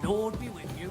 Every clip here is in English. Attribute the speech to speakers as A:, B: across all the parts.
A: Lord be with you.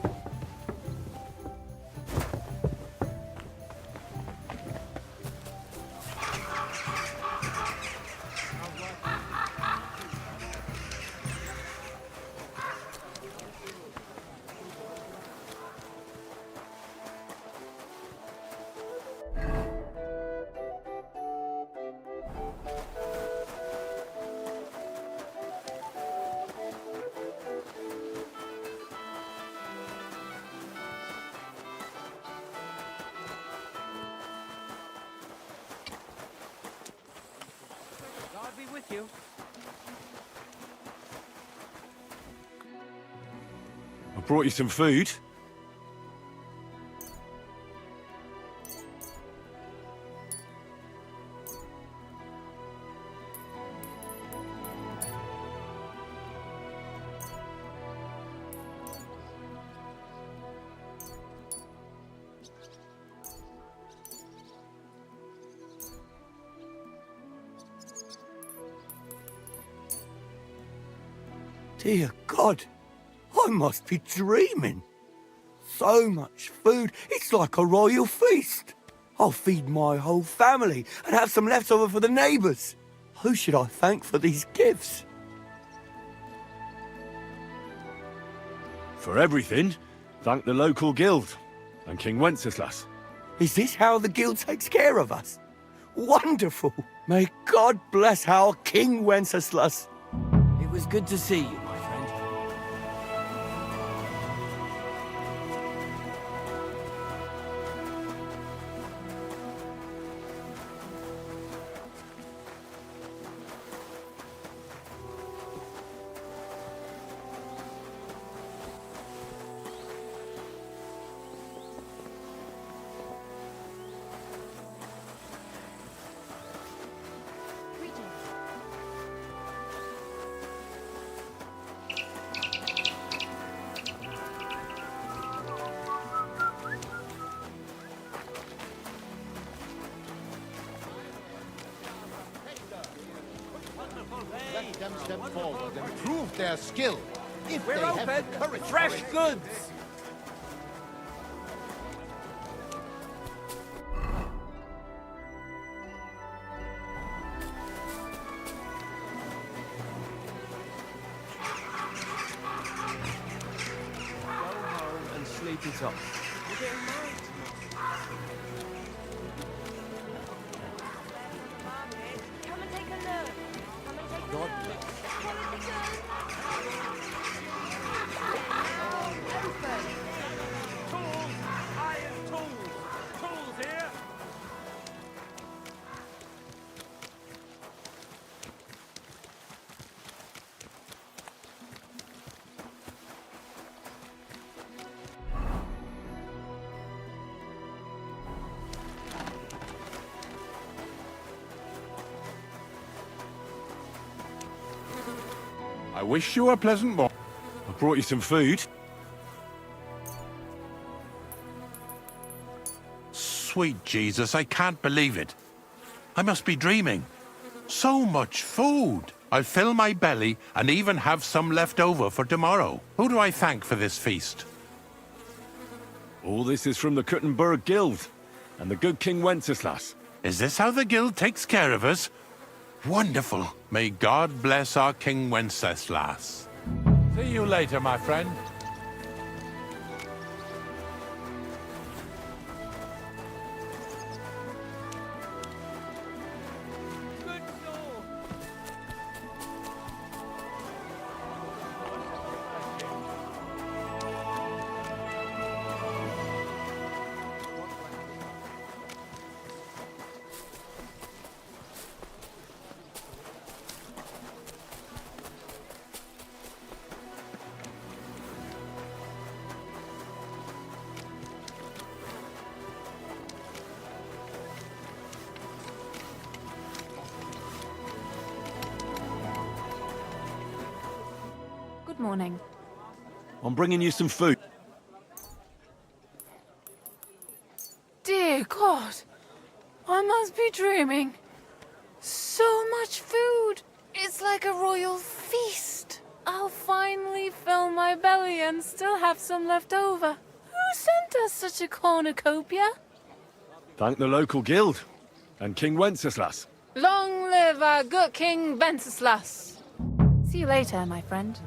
A: God be with you.
B: I brought you some food.
C: Dear God, I must be dreaming. So much food, it's like a royal feast. I'll feed my whole family and have some leftover for the neighbours. Who should I thank for these gifts?
B: For everything, thank the local guild and King Wenceslas.
C: Is this how the guild takes care of us? Wonderful! May God bless our King Wenceslas.
A: It was good to see you, my friend.
D: Let them step forward and prove their skill. If
A: We're
D: they have
A: open.
D: the courage for
A: Fresh
D: it.
A: goods. Go home and sleep it off. You're getting married
E: Come and take a look. Come and take a
A: God
E: look.
A: bless.
E: Quality
A: Tools! Iron tools! Tools here!
B: I wish you a pleasant morning. I brought you some food.
F: Sweet Jesus, I can't believe it. I must be dreaming. So much food. I'll fill my belly and even have some left over for tomorrow. Who do I thank for this feast?
B: All this is from the Kuttenberg Guild and the good King Wenceslas.
F: Is this how the guild takes care of us? Wonderful. May God bless our King Wenceslas. See you later, my friend.
A: Good soul!
E: Good morning.
B: I'm bringing you some food.
E: Dear God, I must be dreaming. So much food. It's like a royal feast. I'll finally fill my belly
G: and still have some left over. Who sent us such a cornucopia?
B: Thank the local guild and King Wenceslas.
G: Long live our good King Wenceslas. See you later, my friend.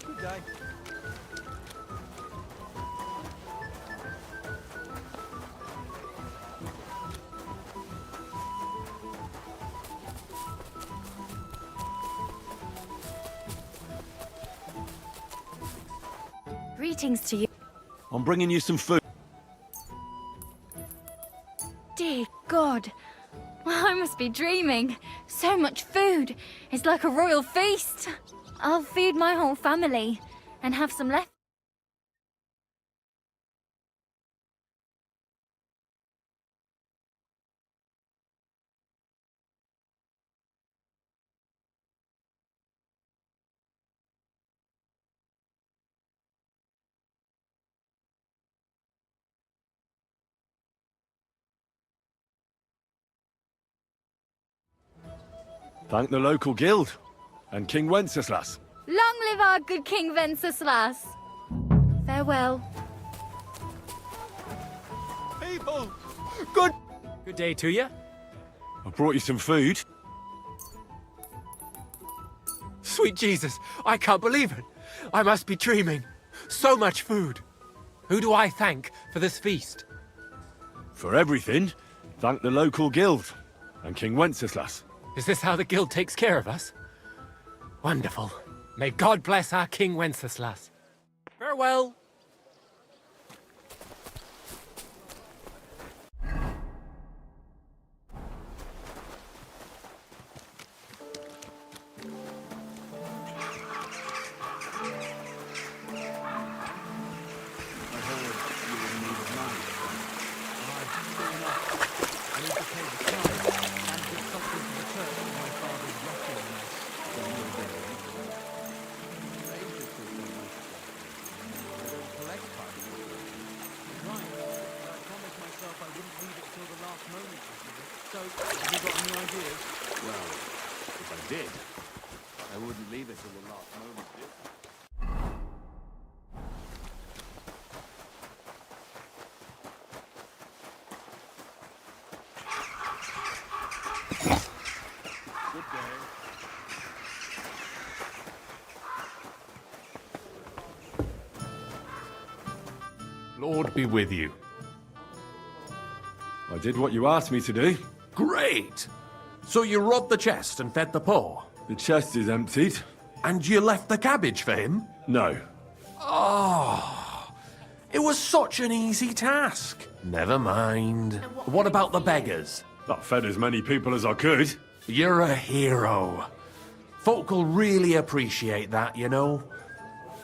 A: Good day.
E: Greetings to you.
B: I'm bringing you some food.
E: Dear God. I must be dreaming. So much food. It's like a royal feast. I'll feed my whole family and have some left.
B: Thank the local guild and King Wenceslas.
E: Long live our good King Wenceslas. Farewell.
C: People! Good.
A: Good day to you.
B: I brought you some food.
A: Sweet Jesus, I can't believe it. I must be dreaming. So much food. Who do I thank for this feast?
B: For everything, thank the local guild and King Wenceslas.
A: Is this how the guild takes care of us? Wonderful. May God bless our King Wenceslas. Farewell. So, have you got any ideas?
B: Well, if I did, I wouldn't leave it till the last moment. Good day.
H: Lord be with you.
B: I did what you asked me to do.
H: Great! So you robbed the chest and fed the poor?
B: The chest is emptied.
H: And you left the cabbage for him?
B: No.
H: Oh, it was such an easy task. Never mind. What about the beggars?
B: That fed as many people as I could.
H: You're a hero. Folk will really appreciate that, you know.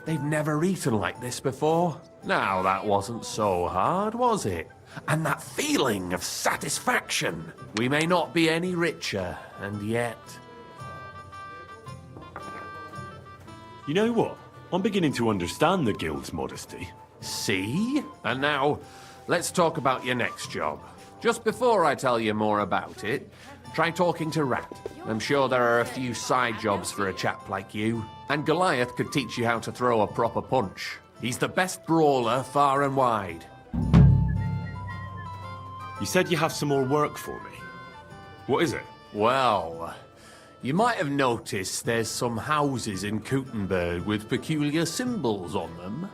H: They've never eaten like this before. Now, that wasn't so hard, was it? And that feeling of satisfaction. We may not be any richer, and yet...
B: You know what? I'm beginning to understand the guild's modesty.
H: See? And now, let's talk about your next job. Just before I tell you more about it, try talking to Rat. I'm sure there are a few side jobs for a chap like you. And Goliath could teach you how to throw a proper punch. He's the best brawler far and wide.
B: You said you have some more work for me. What is it?
H: Well, you might have noticed there's some houses in Kuttenberg with peculiar symbols on them.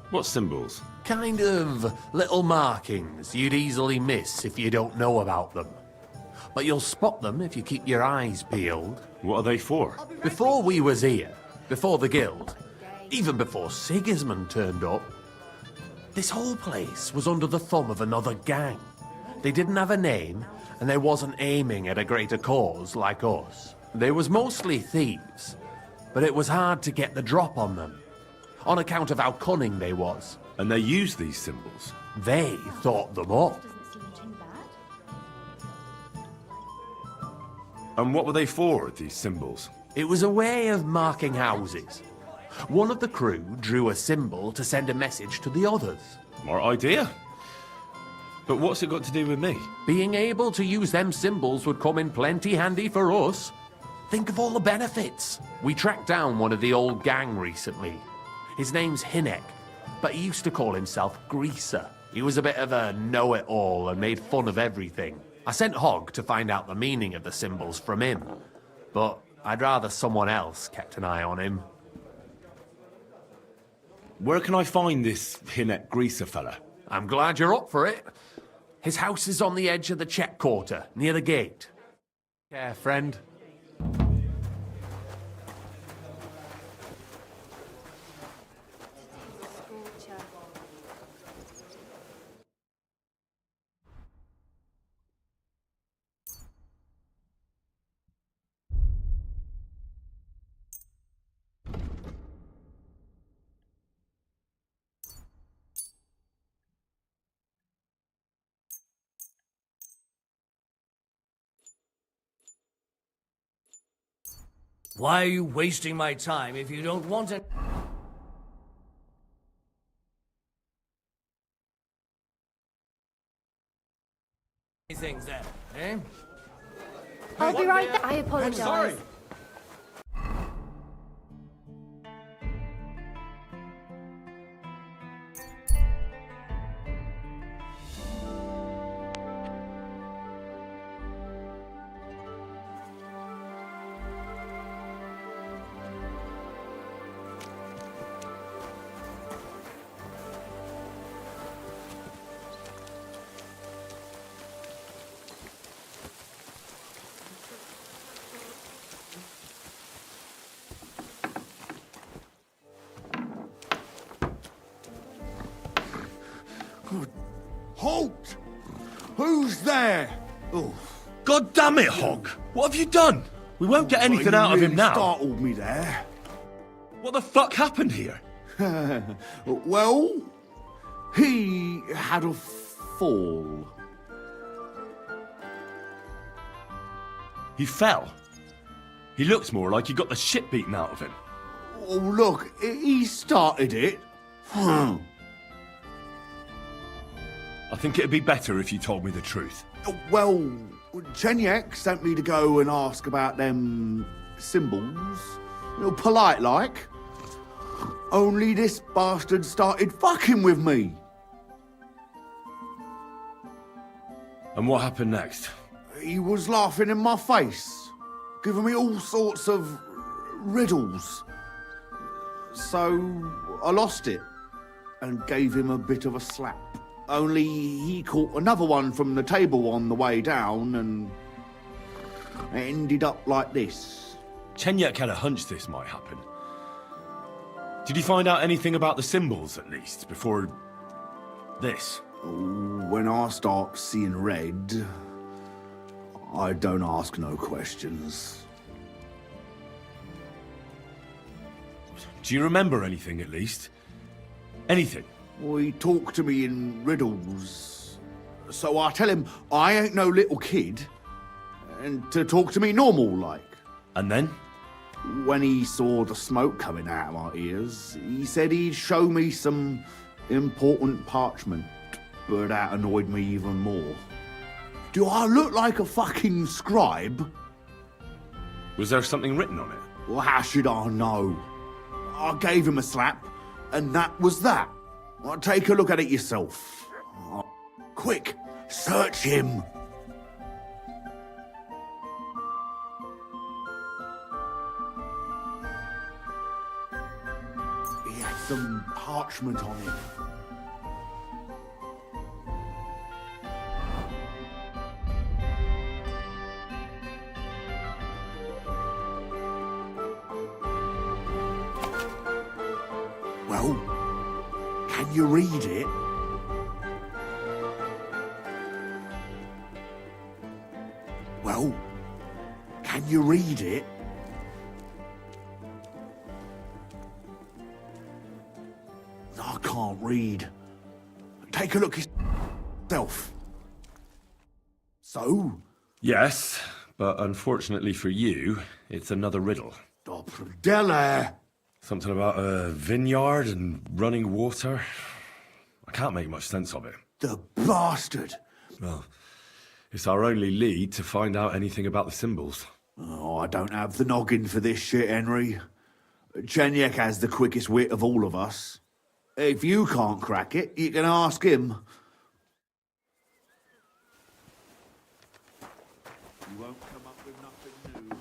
B: What symbols?
H: Kind of little markings you'd easily miss if you don't know about them. But you'll spot them if you keep your eyes peeled.
B: What are they for?
H: Before we was here, before the guild, even before Sigismund turned up, this whole place was under the thumb of another gang. They didn't have a name, and they wasn't aiming at a greater cause like us. They was mostly thieves, but it was hard to get the drop on them, on account of how cunning they was.
B: And they use these symbols?
H: They thought them up.
B: And what were they for, these symbols?
H: It was a way of marking houses. One of the crew drew a symbol to send a message to the others.
B: Smart idea. But what's it got to do with me?
H: Being able to use them symbols would come in plenty handy for us. Think of all the benefits. We tracked down one of the old gang recently. His name's Hinek, but he used to call himself Greaser. He was a bit of a know-it-all and made fun of everything. I sent Hogg to find out the meaning of the symbols from him, but I'd rather someone else kept an eye on him.
B: Where can I find this Hinek Greaser fella?
H: I'm glad you're up for it. His house is on the edge of the check quarter, near the gate.
A: Yeah, friend.
I: Why are you wasting my time if you don't want it? Things there, eh?
E: I'll be right there. I apologize.
I: Sorry.
C: Halt! Who's there? Oh,
B: God damn it, Hogg! What have you done? We won't get anything
C: you
B: out of him
C: really
B: now.
C: Startled me there.
B: What the fuck happened here?
C: Well, he had a fall.
B: He fell. He looks more like he got the shit beaten out of him.
C: Oh, look, he started it.
B: I think it'd be better if you told me the truth.
C: Well, Chenyek sent me to go and ask about them symbols. Polite like. Only this bastard started fucking with me.
B: And what happened next?
C: He was laughing in my face, giving me all sorts of riddles. So I lost it and gave him a bit of a slap. Only he caught another one from the table on the way down and it ended up like this.
B: Chenyek had a hunch this might happen. Did you find out anything about the symbols, at least, before this?
C: When I start seeing red, I don't ask no questions.
B: Do you remember anything, at least? Anything?
C: Well, he talked to me in riddles. So I tell him I ain't no little kid and to talk to me normal like.
B: And then?
C: When he saw the smoke coming out of my ears, he said he'd show me some important parchment, but that annoyed me even more. Do I look like a fucking scribe?
B: Was there something written on it?
C: Well, how should I know? I gave him a slap, and that was that. Well, take a look at it yourself. Quick, search him. He had some parchment on him. Well, can you read it? Well, can you read it? I can't read. Take a look yourself. So?
B: Yes, But unfortunately for you, it's another riddle.
J: Oh, Prudella!
B: Something about a vineyard and running water. I can't make much sense of it.
J: The bastard!
B: Well, it's our only lead to find out anything about the symbols.
J: Oh, I don't have the noggin for this shit, Henry. Chenyek has the quickest wit of all of us. If you can't crack it, you can ask him. You won't come up with nothing new.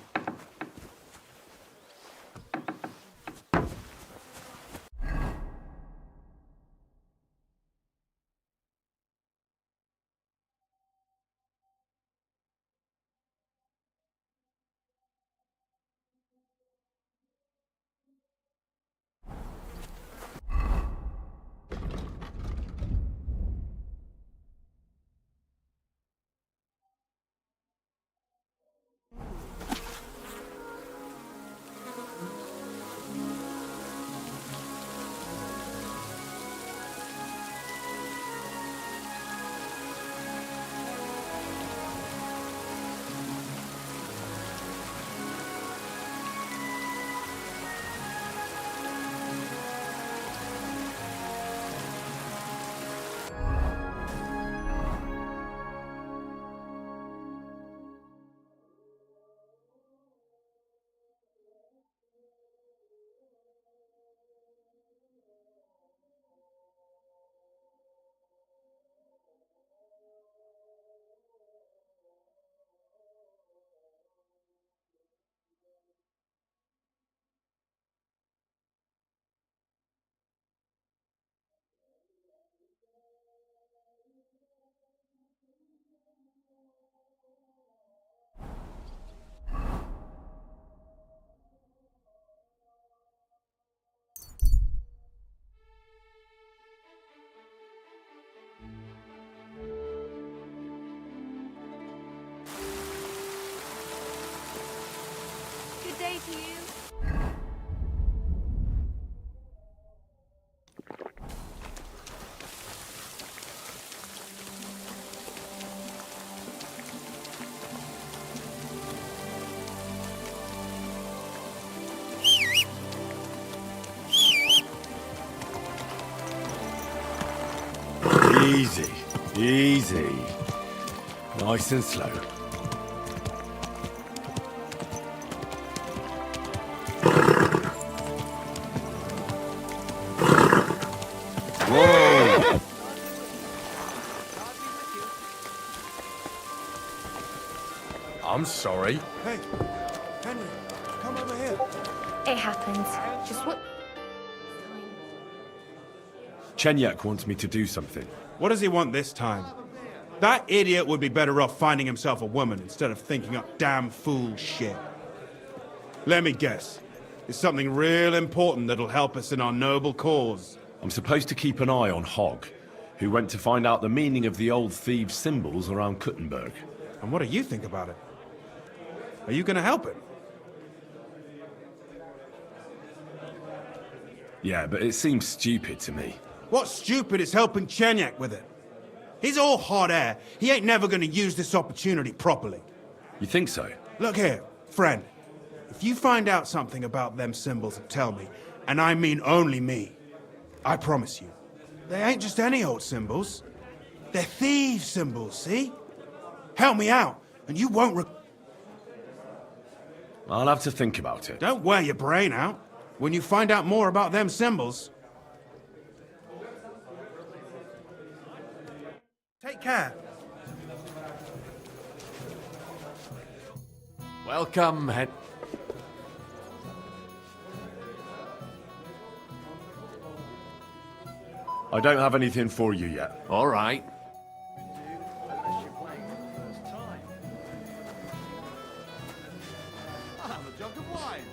E: Good day to you.
B: Easy, easy. Nice and slow. Whoa! I'm sorry.
D: Hey, Henry, come over here.
E: It happens. Just what?
B: Chenyek wants me to do something.
K: What does he want this time? That idiot would be better off finding himself a woman instead of thinking up damn fool shit. Let me guess. It's something real important that'll help us in our noble cause.
B: I'm supposed to keep an eye on Hogg, who went to find out the meaning of the old thieves' symbols around Kuttenberg.
K: And what do you think about it? Are you gonna help him?
B: Yeah, but it seems stupid to me.
K: What's stupid is helping Chenyek with it. He's all hot air. He ain't never gonna use this opportunity properly.
B: You think so?
K: Look here, friend. If you find out something about them symbols, tell me. And I mean only me. I promise you. They ain't just any old symbols. They're thieves' symbols, see? Help me out, and you won't
B: I'll have to think about it.
K: Don't wear your brain out. When you find out more about them symbols... Take care.
H: Welcome,
B: I don't have anything for you yet.
H: All right.
D: Unless you're playing for the first time. I'll have a jug of wine.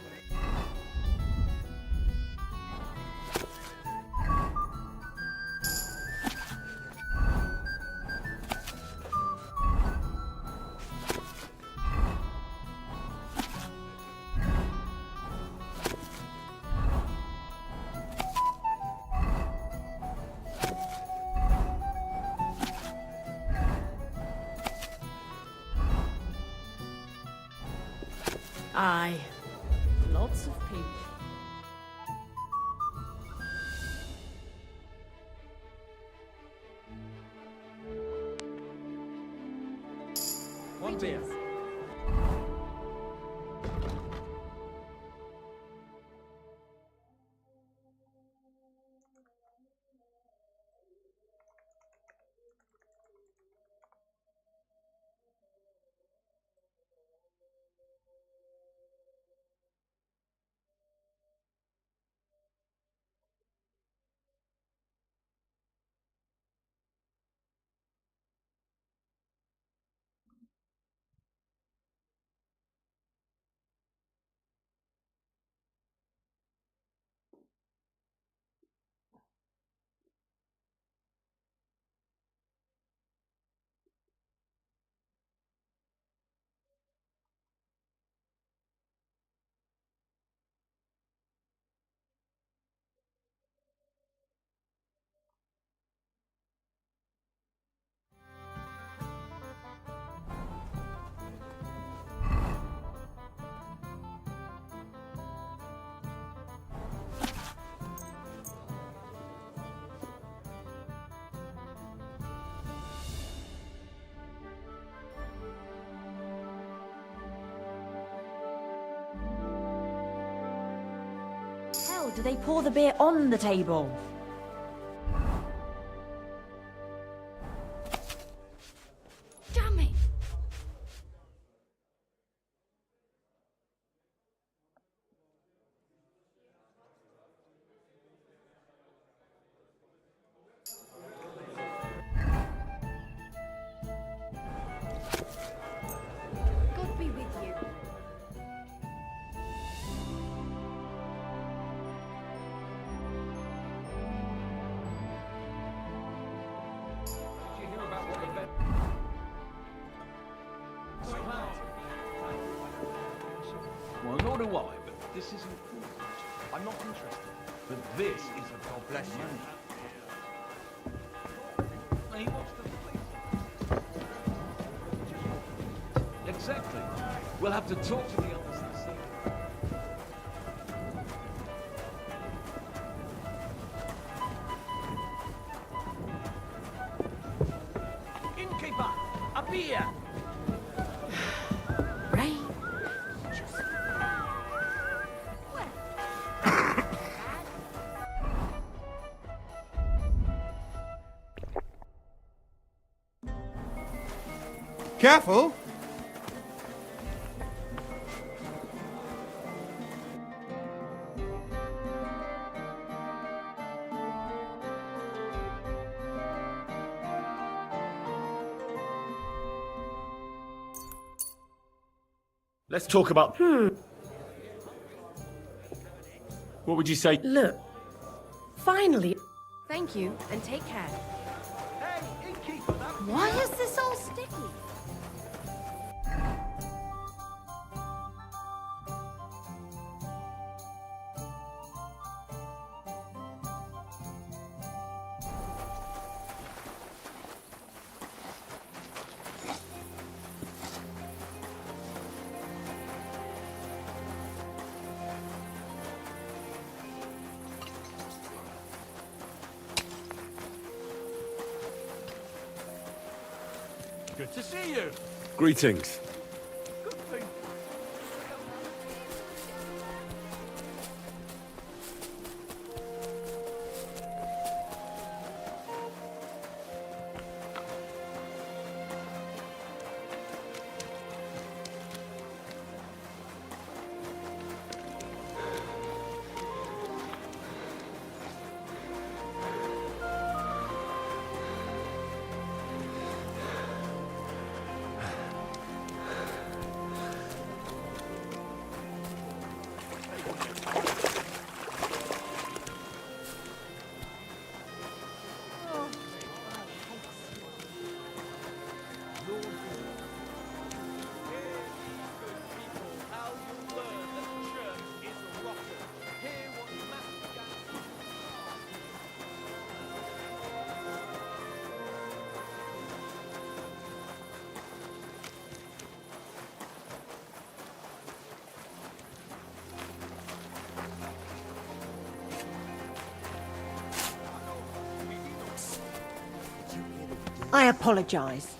L: Aye. Lots of people.
I: One beer.
L: How do they pour the beer on the table?
E: Damn it! God be with you.
I: Well, nor do I, but this is important. I'm not interested. But this is a God bless you. He wants the place. Exactly. We'll have to talk to the others and see. Innkeeper, a beer.
L: Ray?
K: Careful!
B: Let's talk about... What would you say?
L: Look. Finally. Thank you, and take care.
I: Hey, innkeeper, that
E: Why is this all sticky?
I: good to see you.
B: Greetings.
I: Good thing.
M: I apologize.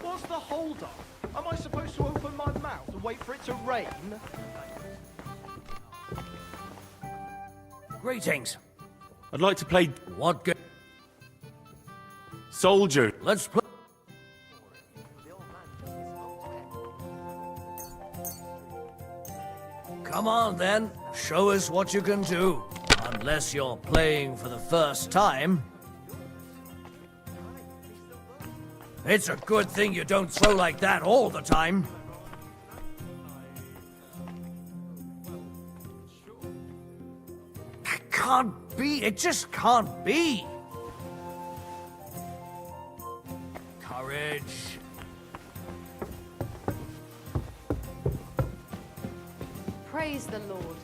I: What's the hold-up? Am I supposed to open my mouth and wait for it to rain?
N: Greetings.
B: I'd like to play
N: What game?
B: soldier.
N: Let's play. Come on then, show us what you can do. Unless you're playing for the first time. It's a good thing you don't throw like that all the time. It can't be, it just can't be. Courage.
G: Praise the Lord.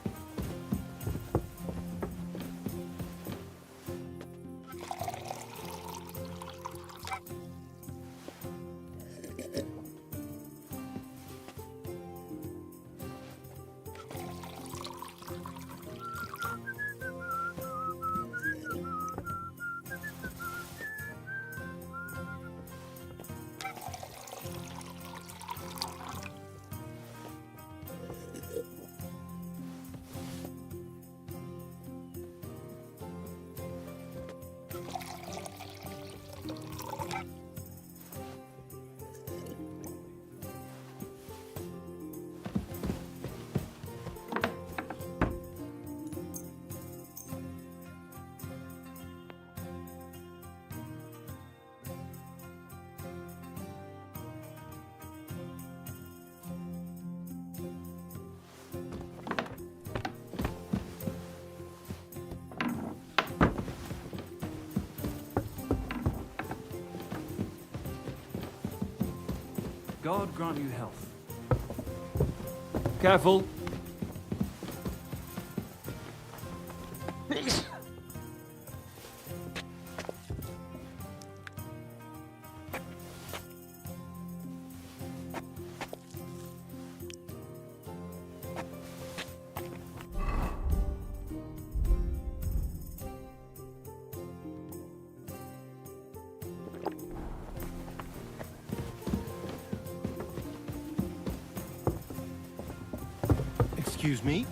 I: God grant you health.
H: Careful.
D: Excuse me?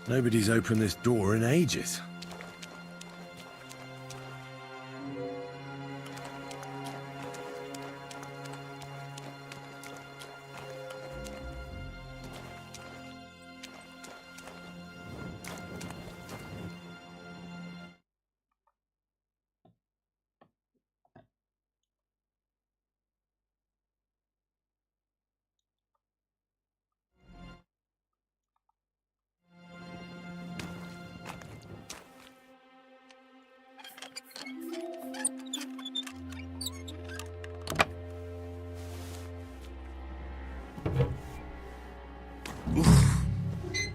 B: Nobody's opened this door in ages.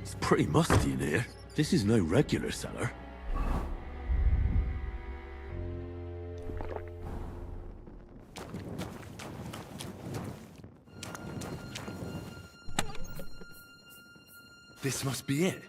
H: It's pretty musty in here. This is no regular cellar.
B: This must be it.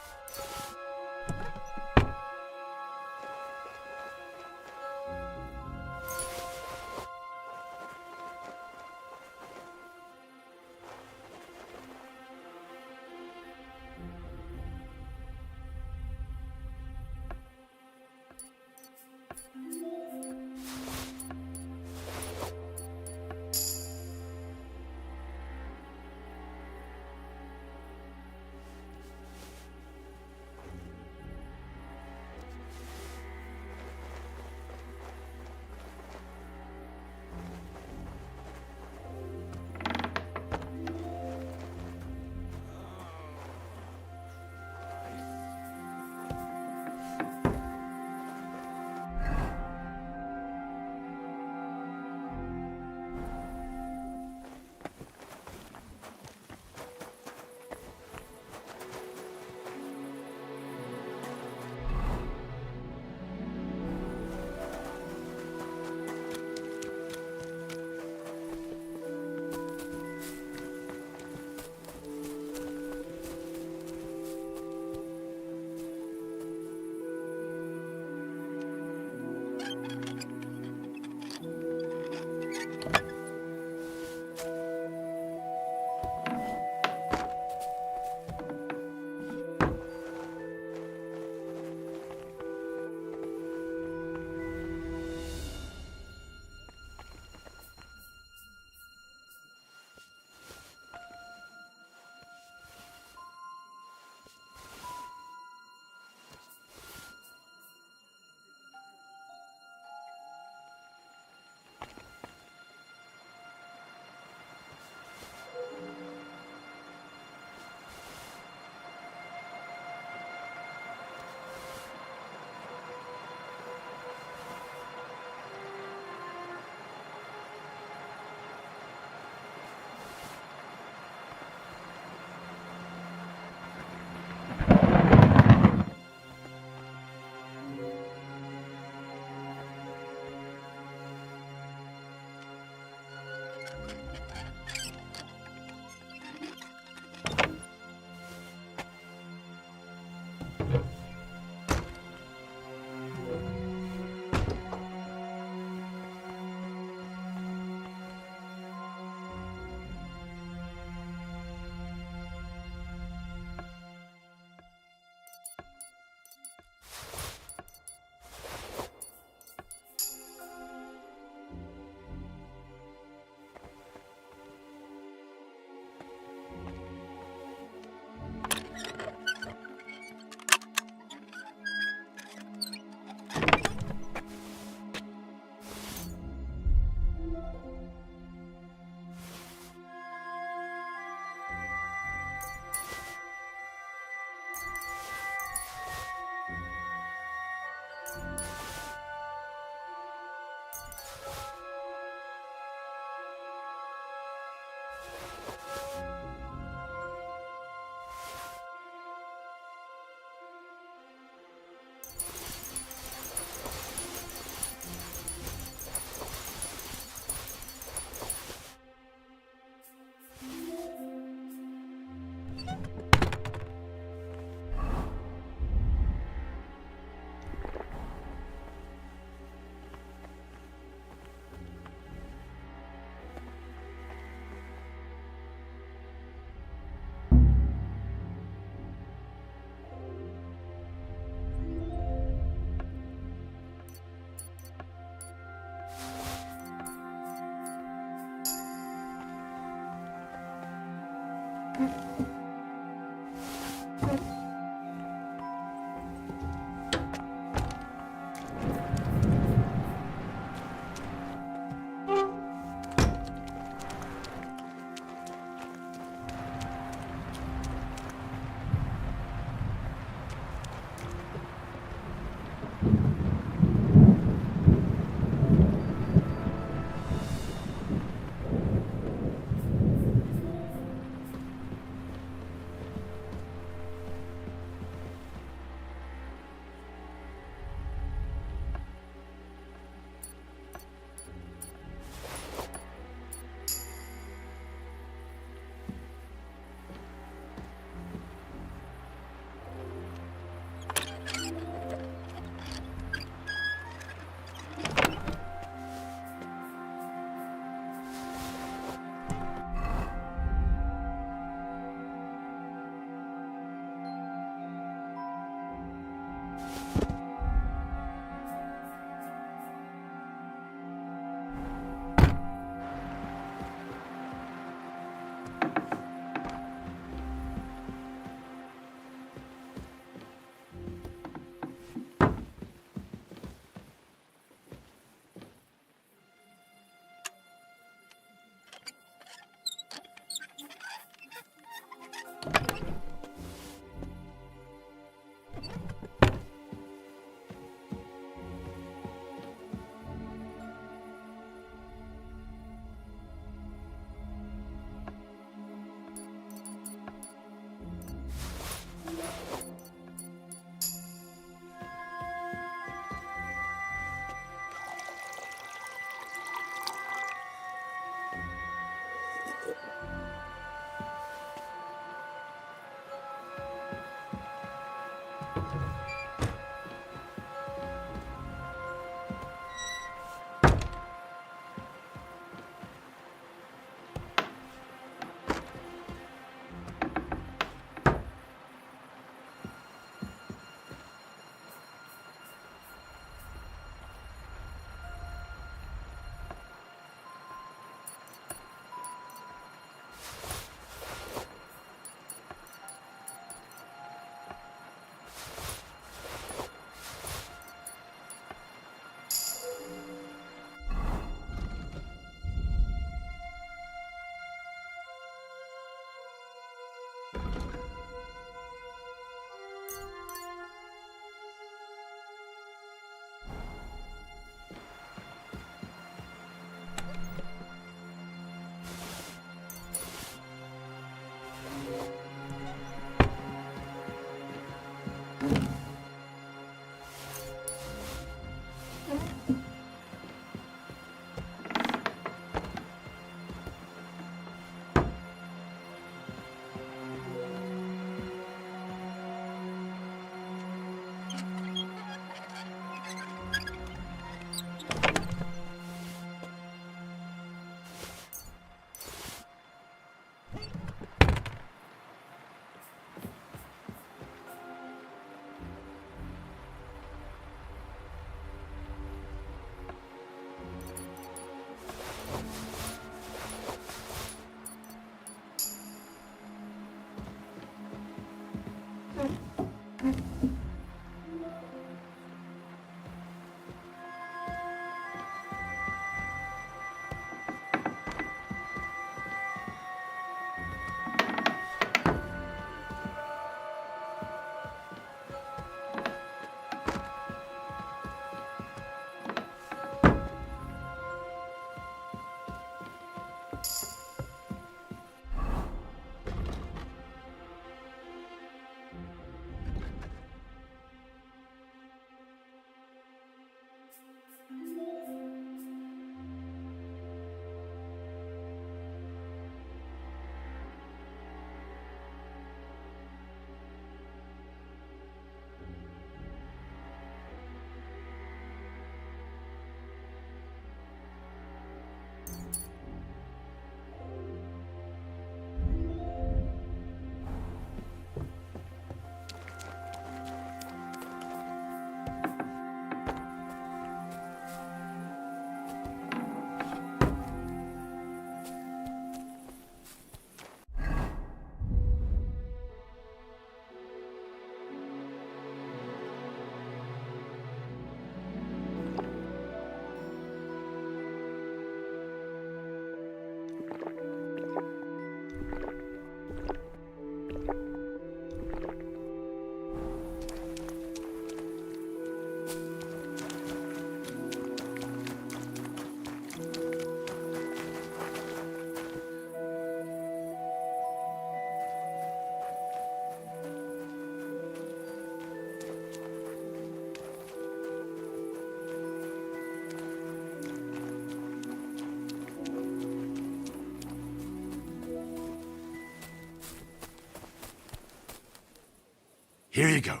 B: Here you go.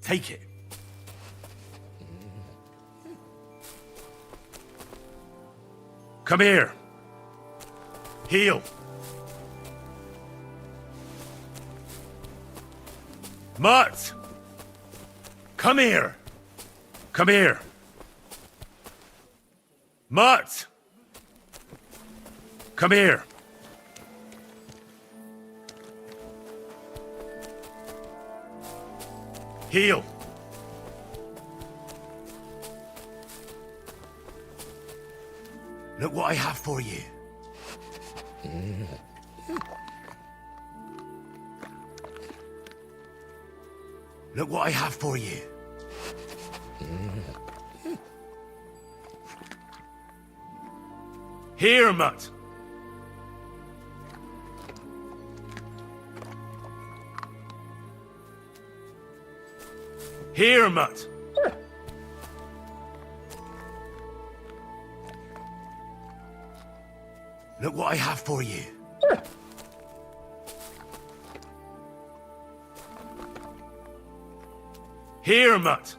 B: Take it. Come here. Heal. Mutt! Come here. Come here. Mutt! Come here. Heal. Look what I have for you. Look what I have for you. Here, Mutt. Here, Mutt. Look what I have for you. Here, Mutt.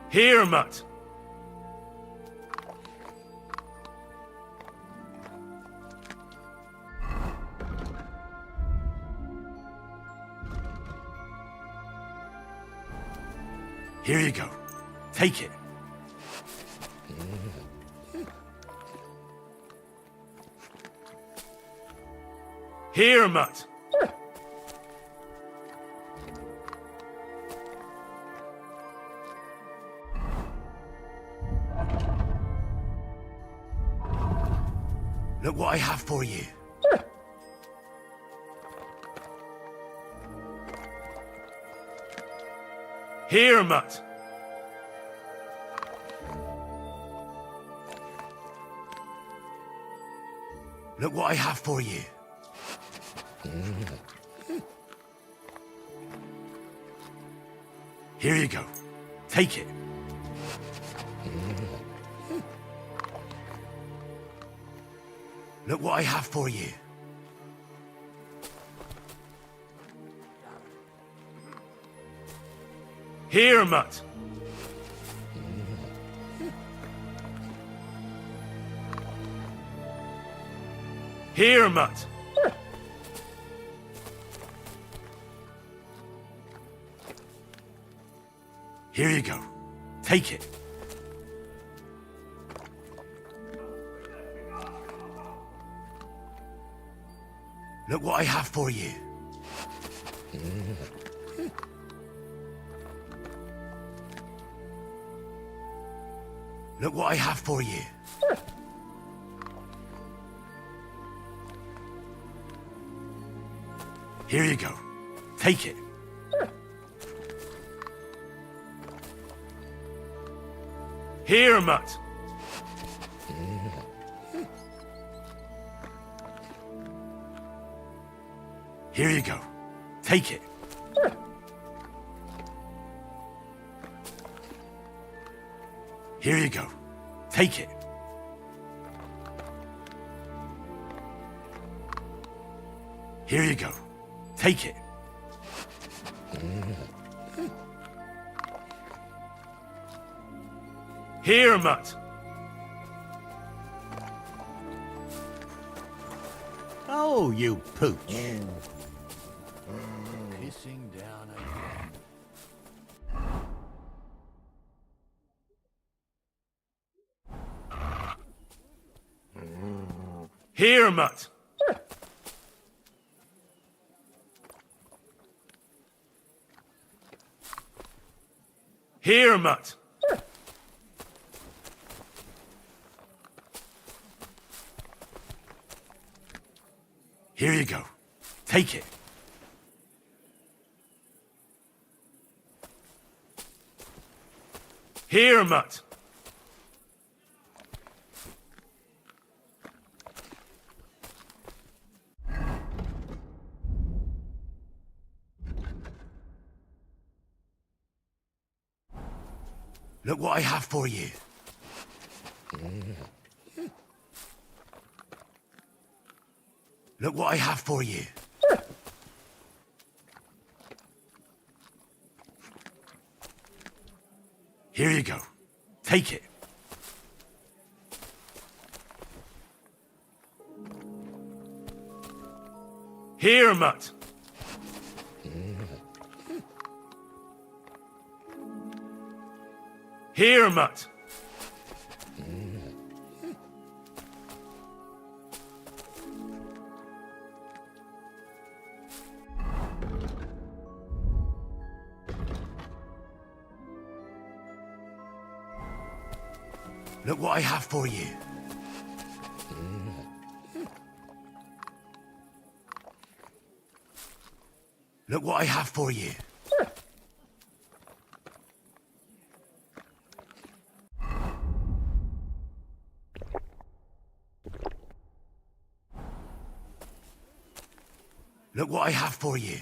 B: Here, Mutt. Here you go. Take it. Here, Mutt. Look what I have for you. Here, Mutt. Look what I have for you. Here you go. Take it. Look what I have for you. Here, Mutt. Here, Mutt. Here you go. Take it.
C: Look what I have for you. Look what I have for you. Here you go. Take it. Here, Mutt. Here you go. Take it. Here you go. Take it. Here you go. Take it. Here, Mutt.
D: Oh, you pooch. Kissing down again.
B: Here, Mutt. Here, Mutt. Here you go. Take it. Here, Mutt.
C: Look what I have for you. Look what I have for you. Here you go. Take it.
B: Here, Mutt. Here, Mutt.
C: Look what I have for you. Look what I have for you. Look what I have for you.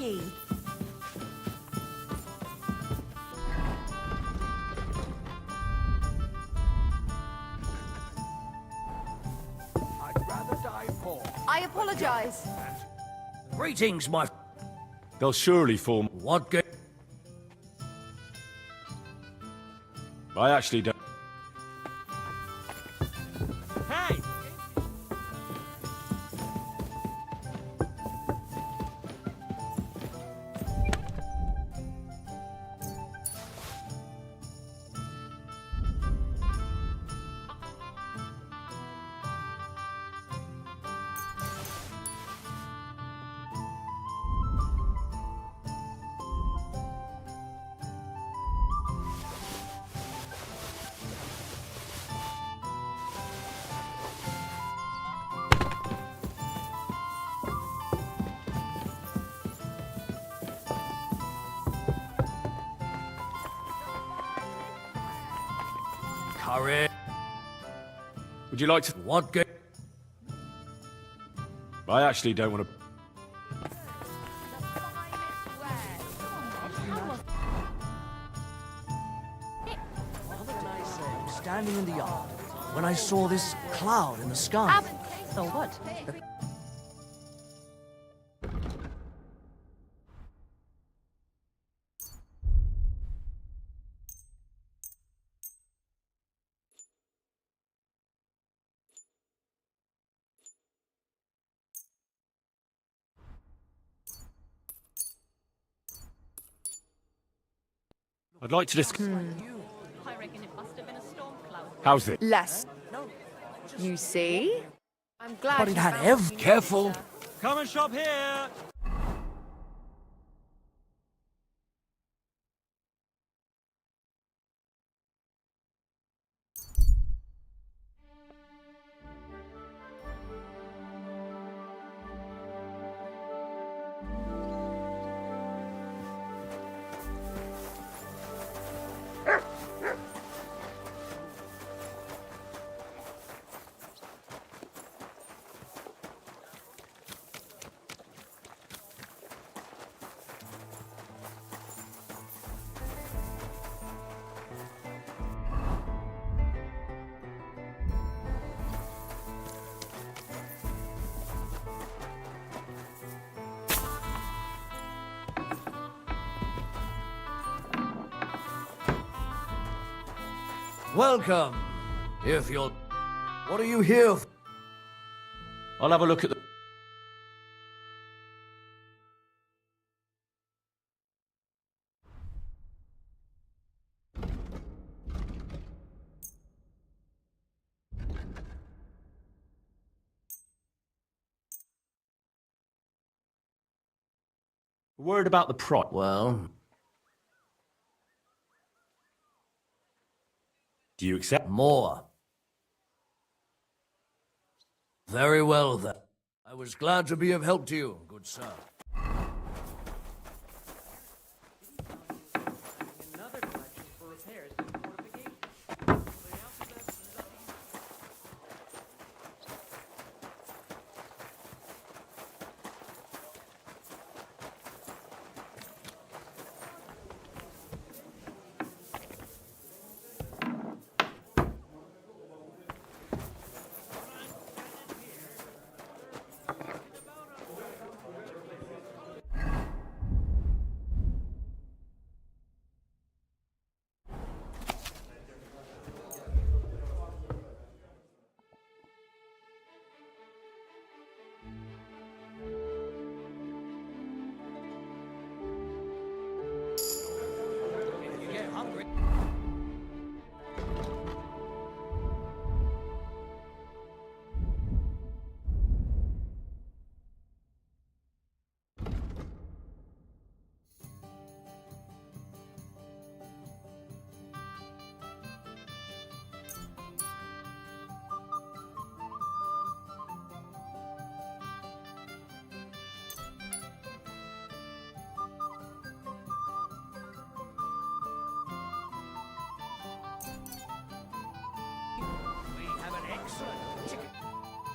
L: key.
C: I'd rather die poor.
L: I apologize.
N: Greetings, my...
B: They'll surely form.
N: What ga...
B: I actually don't.
N: Hey! Kere...
B: Would you like to?
N: What ga...
B: I actually don't want to.
N: Standing in the yard, when I saw this cloud in the sky.
L: Oh, what?
B: I'd like to discuss.
L: I reckon it must have been a storm cloud.
B: How's it?
L: Less. You see? I'm glad.
N: But it had every...
C: Careful.
I: Come and shop here!
N: Welcome. If you're... What are you here for?
B: I'll have a look at the. Worried about the price.
N: Well...
B: Do you accept?
N: More. Very well, then. I was glad to be of help to you, good sir.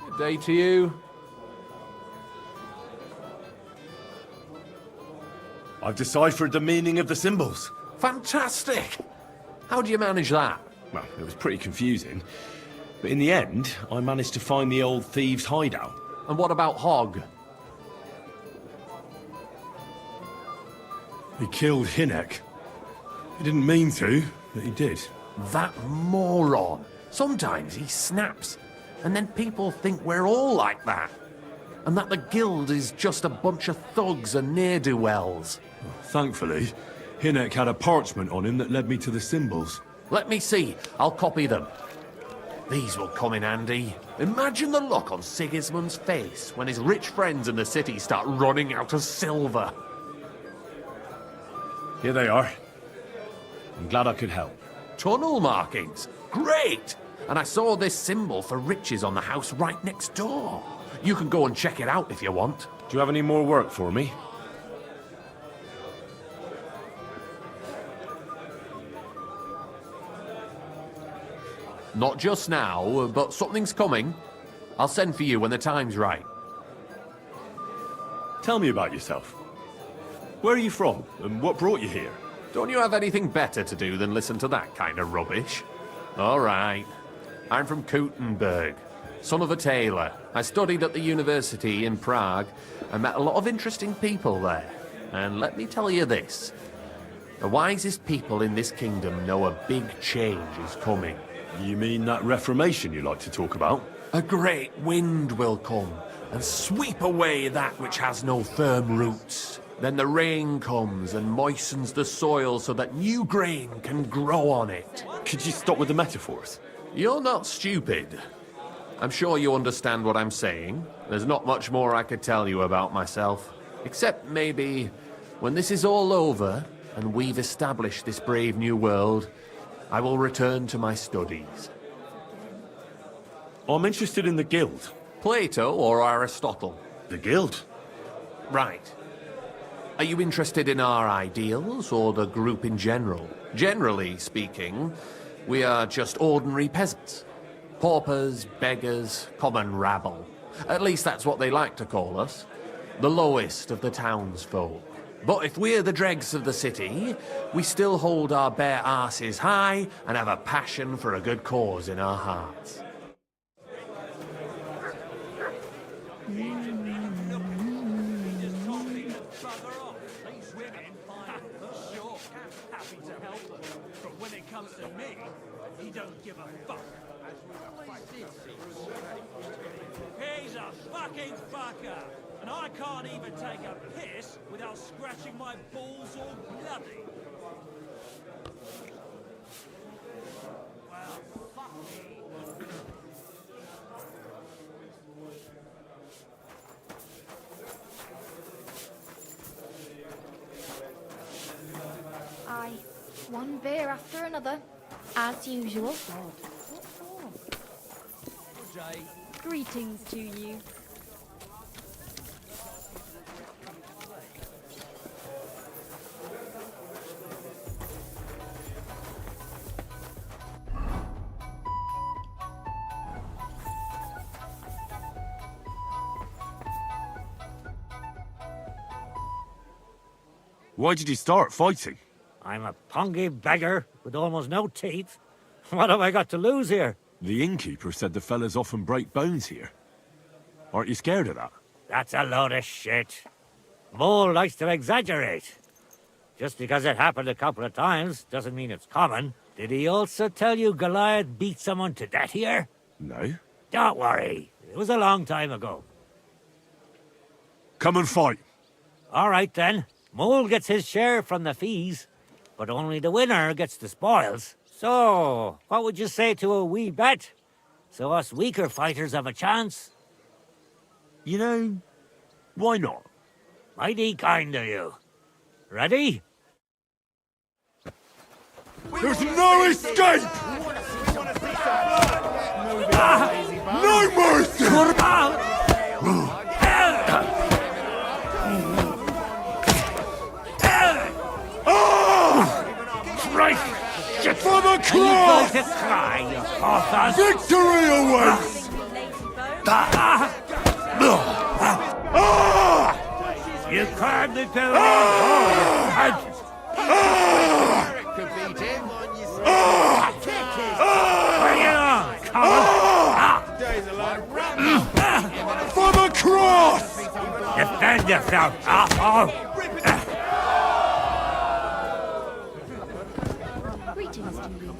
H: Good day to you.
B: I've deciphered the meaning of the symbols.
H: Fantastic! How do you manage that?
B: Well, it was pretty confusing. But in the end, I managed to find the old thieves' hideout.
H: And what about Hogg?
B: He killed Hinek. He didn't mean to, but he did.
H: That moron. Sometimes he snaps, and then people think we're all like that. And that the guild is just a bunch of thugs and ne'er-do-wells.
B: Thankfully, Hinek had a parchment on him that led me to the symbols.
H: Let me see. I'll copy them. These will come in handy. Imagine the look on Sigismund's face when his rich friends in the city start running out of silver.
B: Here they are. I'm glad I could help.
H: Tunnel markings. Great! And I saw this symbol for riches on the house right next door. You can go and check it out if you want.
B: Do you have any more work for me?
H: Not just now, but something's coming. I'll send for you when the time's right.
B: Tell me about yourself. Where are you from, and what brought you here?
H: Don't you have anything better to do than listen to that kind of rubbish? All right. I'm from Kuttenberg, son of a tailor. I studied at the university in Prague and met a lot of interesting people there. And let me tell you this. The wisest people in this kingdom know a big change is coming.
B: You mean that reformation you like to talk about?
H: A great wind will come and sweep away that which has no firm roots. Then the rain comes and moistens the soil so that new grain can grow on it.
B: Could you stop with the metaphors?
H: You're not stupid. I'm sure you understand what I'm saying. There's not much more I could tell you about myself. Except maybe when this is all over and we've established this brave new world, I will return to my studies.
B: I'm interested in the guild.
H: Plato or Aristotle?
B: The guild?
H: Right. Are you interested in our ideals or the group in general? Generally speaking, we are just ordinary peasants. Paupers, beggars, common rabble. At least that's what they like to call us. The lowest of the townsfolk. But if we're the dregs of the city, we still hold our bare arses high and have a passion for a good cause in our hearts.
M: He's a fucking fucker, and I can't even take a piss without scratching my balls all bloody. Well, fuck me.
E: Aye, one beer after another, as usual. Greetings to you.
B: Why did you start fighting?
N: I'm a pungy beggar with almost no teeth. What have I got to lose here?
B: The innkeeper said the fellas often break bones here. Aren't you scared of that?
N: That's a load of shit. Mole likes to exaggerate. Just because it happened a couple of times doesn't mean it's common. Did he also tell you Goliath beat someone to death here?
B: No.
N: Don't worry. It was a long time ago.
B: Come and fight.
N: All right, then. Mole gets his share from the fees, but only the winner gets the spoils. So, what would you say to a wee bet? So us weaker fighters have a chance?
B: You know, why not?
N: Mighty kind of you. Ready?
B: There's no escape! No mercy!
N: Christ!
B: Shit for the cross!
N: To cry, you authors!
B: Victory awaits!
N: You calmly go in.
D: Could beat him.
N: Bring it on, Colin.
B: For the cross!
N: Defend yourself, asshole.
E: Greetings to you.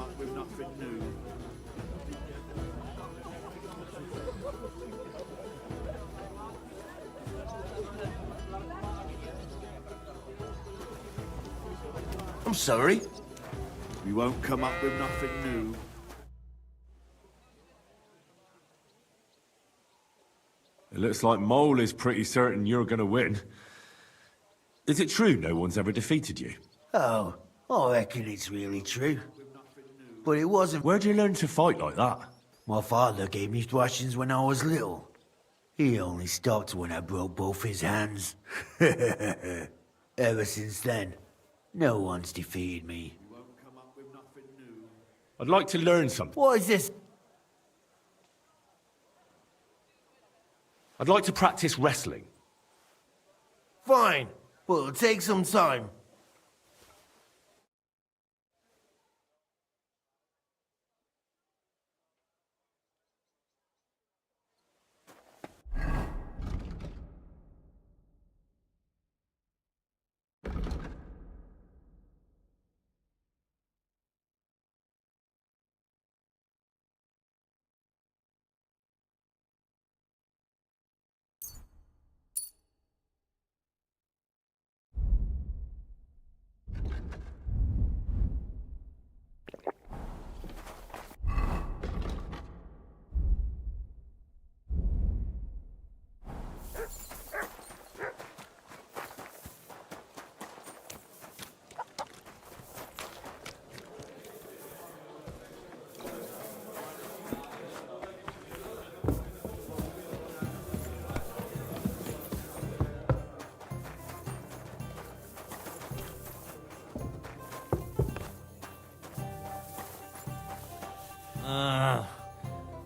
J: I'm sorry. We won't come up with nothing new.
B: It looks like Mole is pretty certain you're gonna win. Is it true no one's ever defeated you?
C: Oh, I reckon it's really true. But it wasn't.
B: Where'd you learn to fight like that?
C: My father gave me thrashings when I was little. He only stopped when I broke both his hands. Ever since then, no one's defeated me.
B: I'd like to learn something.
C: What is this?
B: I'd like to practice wrestling.
C: Fine, but it'll take some time.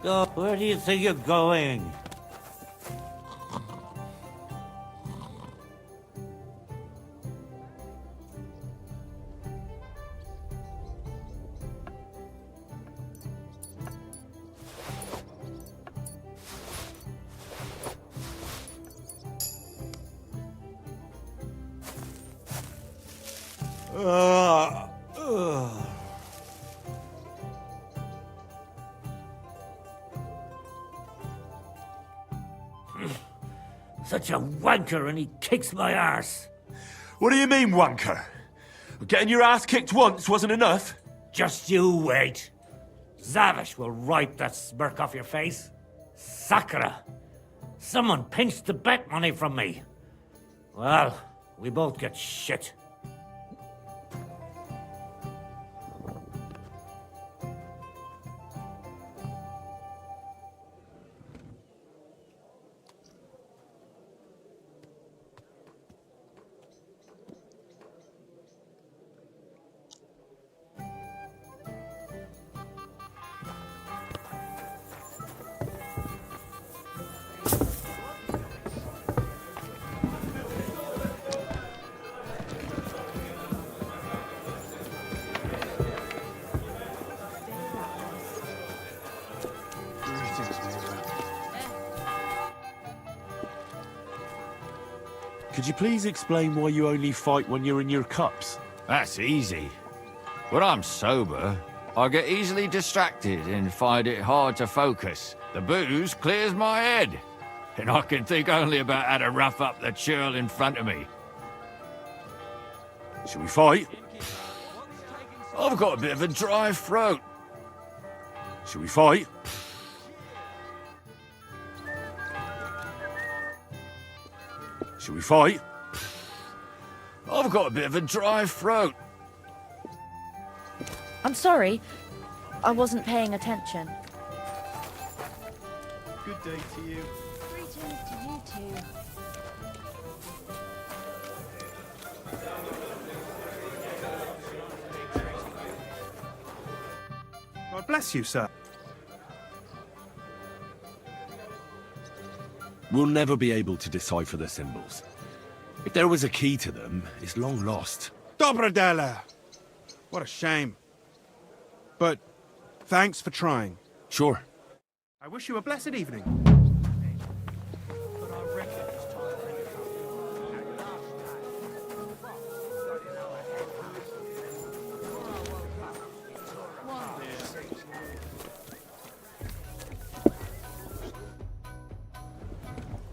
N: Go. Where do you think you're going? Such a wanker, and he kicks my arse.
B: What do you mean, wanker? Getting your ass kicked once wasn't enough?
N: Just you wait. Zavish will wipe that smirk off your face. Sakura! Someone pinched the bet money from me. Well, we both get shit.
B: Could you please explain why you only fight when you're in your cups?
O: That's easy. When I'm sober, I get easily distracted and find it hard to focus. The booze clears my head, and I can think only about how to rough up the churl in front of me.
B: Shall we fight?
O: I've got a bit of a dry throat.
B: Shall we fight? Shall we fight?
O: I've got a bit of a dry throat.
P: I'm sorry. I wasn't paying attention.
D: Good day to you.
E: Greetings to you too.
K: God bless you, sir.
B: We'll never be able to decipher the symbols. If there was a key to them, it's long lost.
K: Dobrodela! What a shame. But thanks for trying.
B: Sure.
K: I wish you a blessed evening.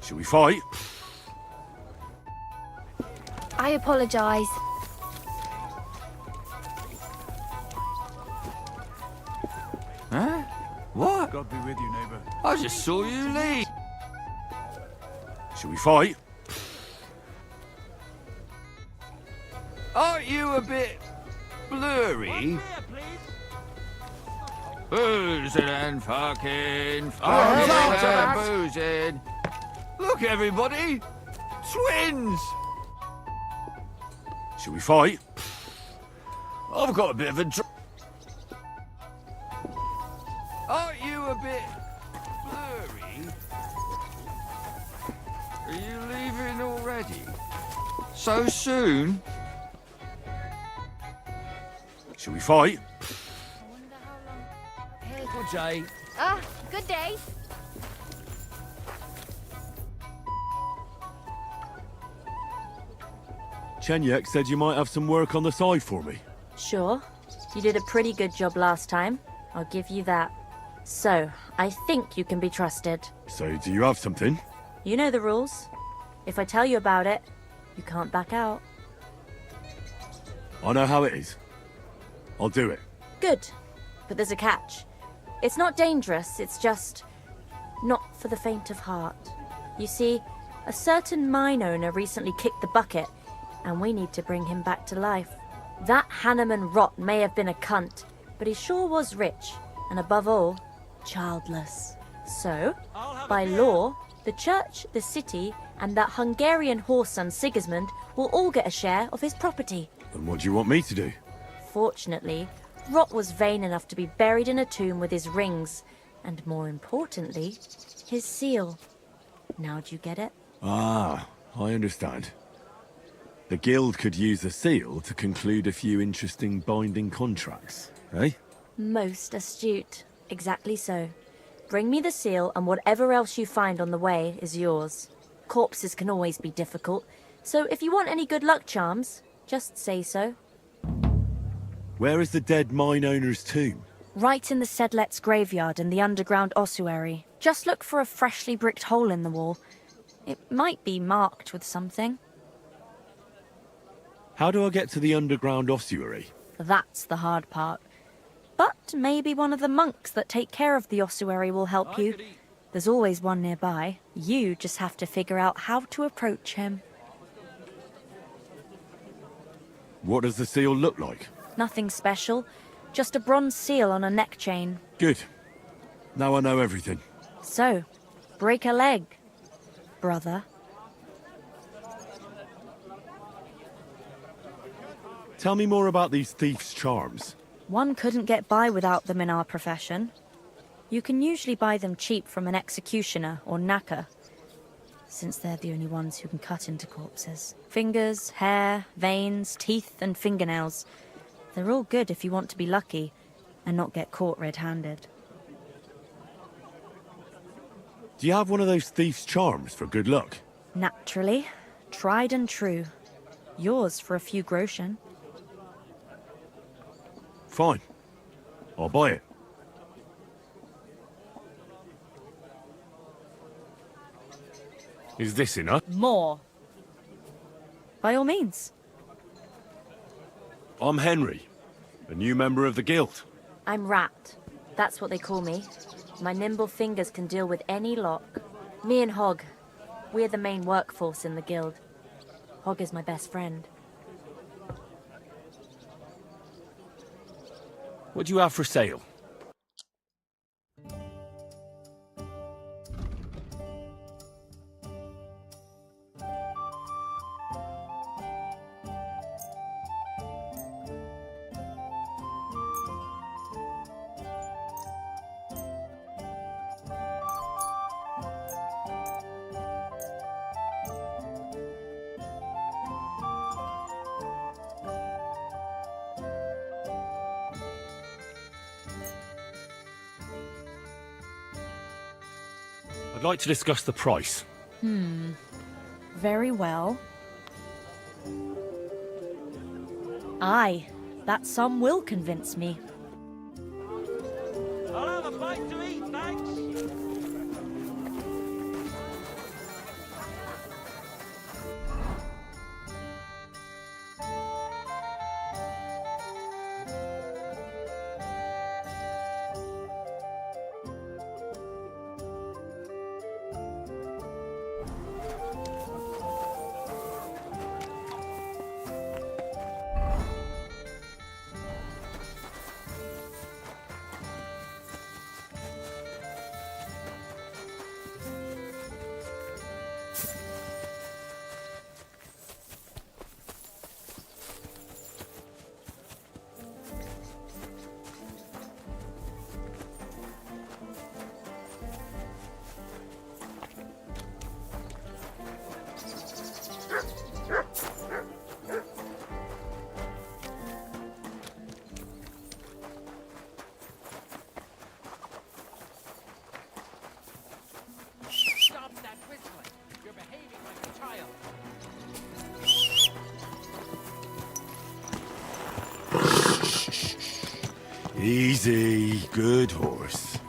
B: Shall we fight?
E: I apologise.
O: Huh? What?
I: God be with you, neighbour.
O: I just saw you leave.
B: Shall we fight?
O: Aren't you a bit blurry? Boozing and fucking and boozing. Look, everybody! Twins!
B: Shall we fight?
O: I've got a bit of a Aren't you a bit blurry? Are you leaving already? So soon?
B: Shall we fight?
O: Good day.
E: Ah, good day.
B: Chenyek said you might have some work on the side for me.
P: Sure. You did a pretty good job last time. I'll give you that. So, I think you can be trusted.
B: So, do you have something?
P: You know the rules. If I tell you about it, you can't back out.
B: I know how it is. I'll do it.
P: Good. But there's a catch. It's not dangerous, it's just not for the faint of heart. You see, a certain mine owner recently kicked the bucket, and we need to bring him back to life. That Hanneman rot may have been a cunt, but he sure was rich, and above all, childless. So, by law, the church, the city, and that Hungarian whoreson Sigismund will all get a share of his property.
B: And what do you want me to do?
P: Fortunately, Rot was vain enough to be buried in a tomb with his rings, and more importantly, his seal. Now do you get it?
B: Ah, I understand. The guild could use the seal to conclude a few interesting binding contracts, eh?
P: Most astute. Exactly so. Bring me the seal, and whatever else you find on the way is yours. Corpses can always be difficult, so if you want any good luck charms, just say so.
B: Where is the dead mine owner's tomb?
P: Right in the Sedlet's graveyard in the underground ossuary. Just look for a freshly bricked hole in the wall. It might be marked with something.
B: How do I get to the underground ossuary?
P: That's the hard part. But maybe one of the monks that take care of the ossuary will help you. There's always one nearby. You just have to figure out how to approach him.
B: What does the seal look like?
P: Nothing special. Just a bronze seal on a neck chain.
B: Good. Now I know everything.
P: So, break a leg, brother.
B: Tell me more about these thieves' charms.
P: One couldn't get by without them in our profession. You can usually buy them cheap from an executioner or knacker, since they're the only ones who can cut into corpses. Fingers, hair, veins, teeth, and fingernails. They're all good if you want to be lucky and not get caught red-handed.
B: Do you have one of those thieves' charms for good luck?
P: Naturally. Tried and true. Yours for a few groschen.
B: Fine. I'll buy it. Is this enough?
P: More. By all means.
B: I'm Henry, a new member of the guild.
P: I'm Rat. That's what they call me. My nimble fingers can deal with any lock. Me and Hog. We're the main workforce in the guild. Hog is my best friend.
B: What do you have for sale? I'd like to discuss the price.
P: Very well. Aye, that sum will convince me.
M: I'll have a bite to eat, thanks.
A: Stop that whistling. You're behaving like a child.
B: Easy, good horse.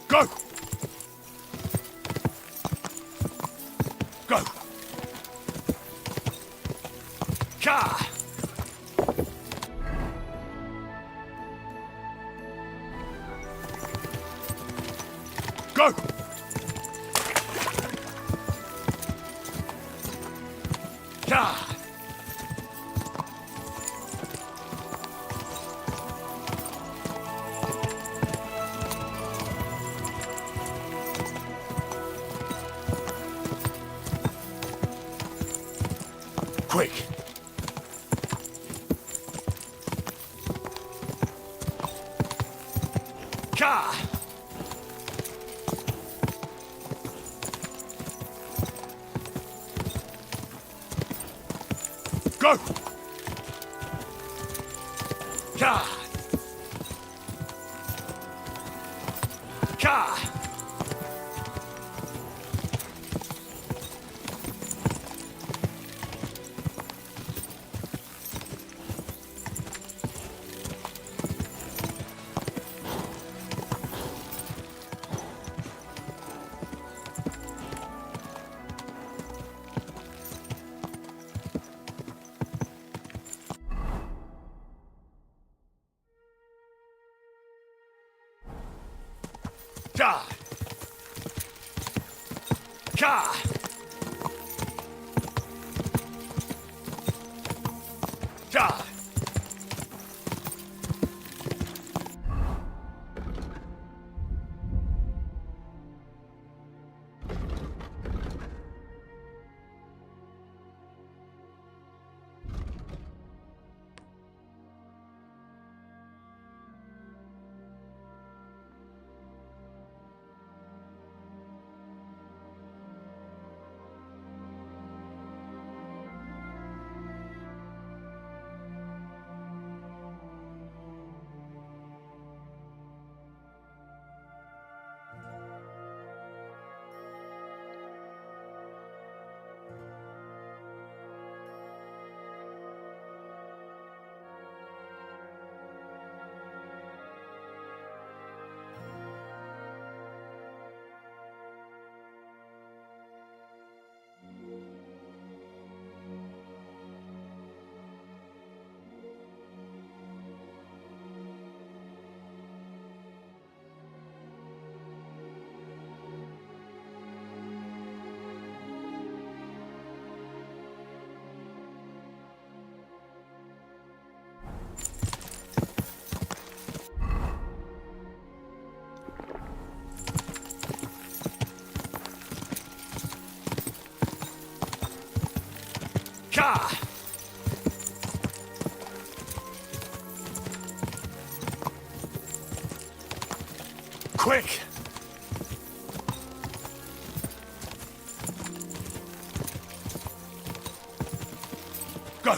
B: Go! Go! Ka! Go! Ka! Quick! Ka! Go! Ka! Ka! Ka! Ka! Ka! quick! Go!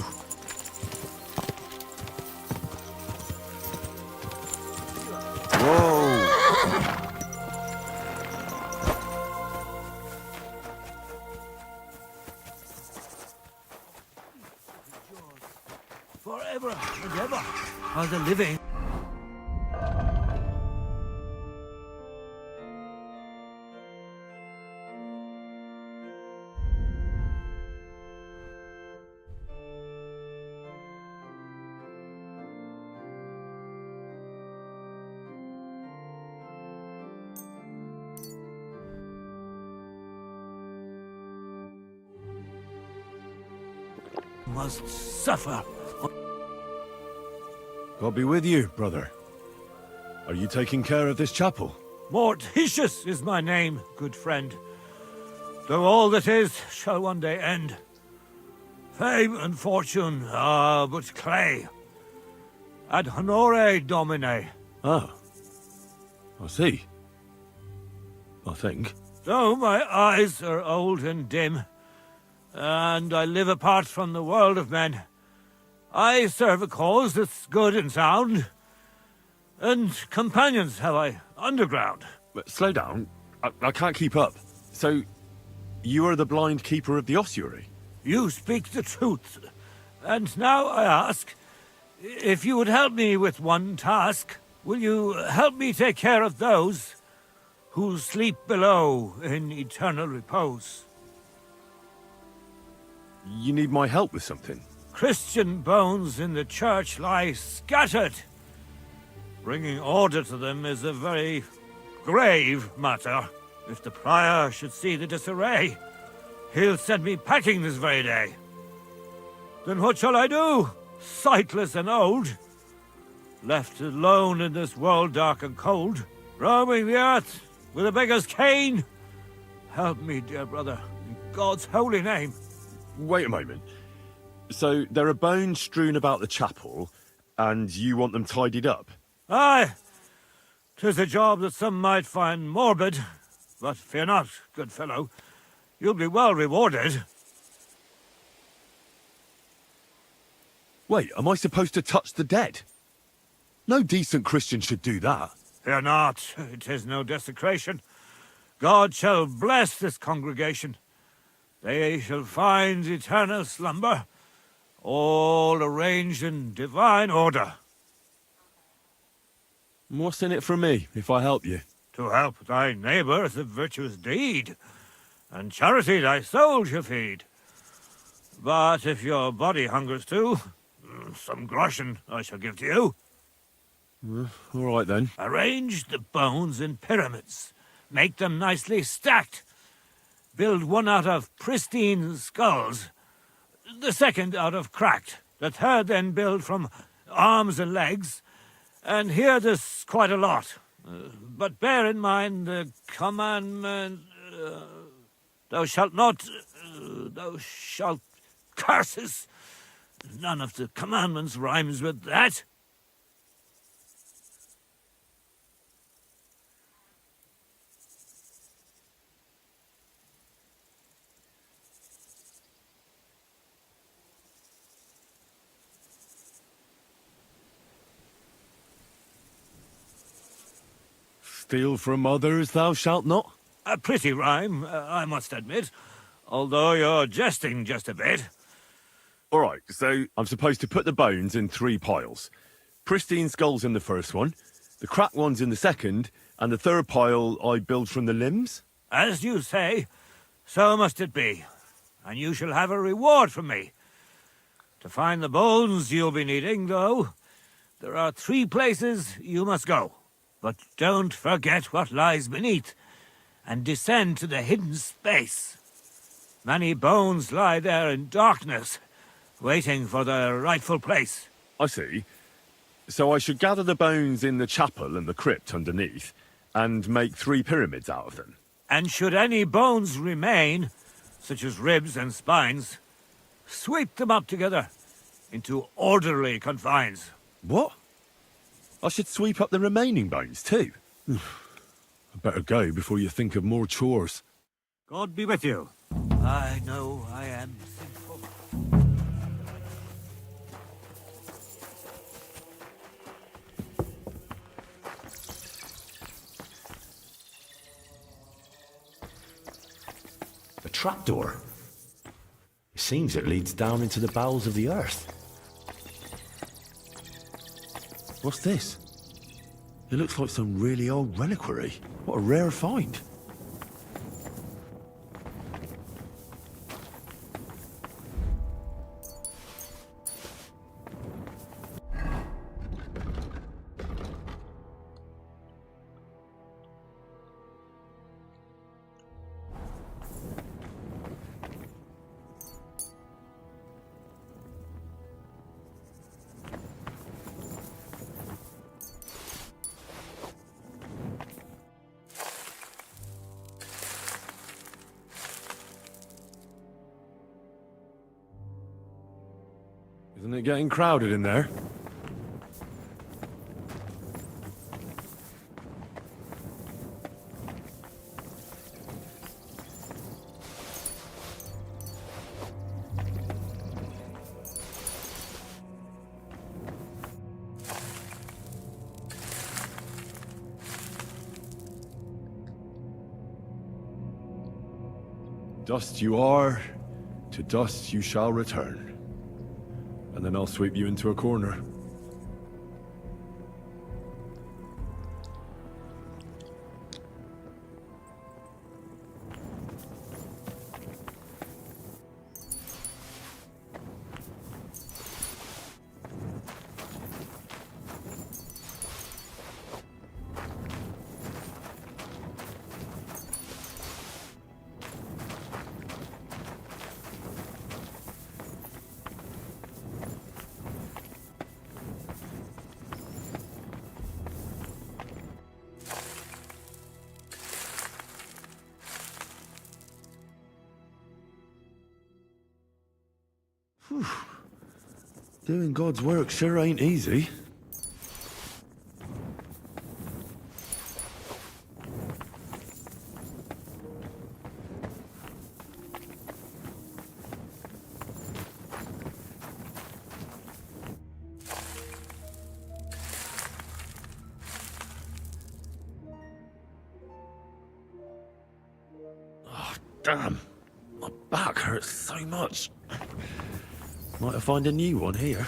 N: Forever and ever are the living. Must suffer.
B: God be with you, brother. Are you taking care of this chapel?
N: Mortitius is my name, good friend. Though all that is shall one day end. Fame and fortune are but clay. Ad honore domine.
B: Ah. I see. I think.
N: Though my eyes are old and dim, and I live apart from the world of men, I serve a cause that's good and sound, and companions have I underground.
B: But slow down. I can't keep up. So, you are the blind keeper of the ossuary?
N: You speak the truth. And now I ask, if you would help me with one task, will you help me take care of those who sleep below in eternal repose?
B: You need my help with something?
N: Christian bones in the church lie scattered. Bringing order to them is a very grave matter. If the prior should see the disarray, he'll send me packing this very day. Then what shall I do, sightless and old? Left alone in this world dark and cold, roaming the earth with a beggar's cane? Help me, dear brother, in God's holy name.
B: Wait a moment. So, there are bones strewn about the chapel, and you want them tidied up?
N: Aye. 'Tis a job that some might find morbid, but fear not, good fellow. You'll be well rewarded.
B: Wait, am I supposed to touch the dead? No decent Christian should do that.
N: Fear not, it is no desecration. God shall bless this congregation. They shall find eternal slumber, all arranged in divine order.
B: What's in it for me, if I help you?
N: To help thy neighbour is a virtuous deed, and charity thy soul shall feed. But if your body hungers too, some groschen I shall give to you.
B: All right then.
N: Arrange the bones in pyramids. Make them nicely stacked. Build one out of pristine skulls, the second out of cracked, the third then build from arms and legs, and here there's quite a lot. But bear in mind the commandment, thou shalt not, thou shalt curses. None of the commandments rhymes with that.
B: Steal from others thou shalt not?
N: A pretty rhyme, I must admit, although you're jesting just a bit.
B: All right, so I'm supposed to put the bones in 3 piles. Pristine skulls in the first one, the cracked ones in the second, and the third pile I build from the limbs?
N: As you say, so must it be, and you shall have a reward from me. To find the bones you'll be needing, though, there are 3 places you must go. But don't forget what lies beneath, and descend to the hidden space. Many bones lie there in darkness, waiting for their rightful place.
B: I see. So I should gather the bones in the chapel and the crypt underneath, and make 3 pyramids out of them.
N: And should any bones remain, such as ribs and spines, sweep them up together into orderly confines.
B: What? I should sweep up the remaining bones too? I better go before you think of more chores.
N: God be with you. I know I am sinful.
Q: A trapdoor. It seems it leads down into the bowels of the earth.
B: What's this? It looks like some really old reliquary. What a rare find. Isn't it getting crowded in there? Dust you are, to dust you shall return. And then I'll sweep you into a corner. Whew. Doing God's work sure ain't easy. Oh, damn. My back hurts so much. Might I find a new one here?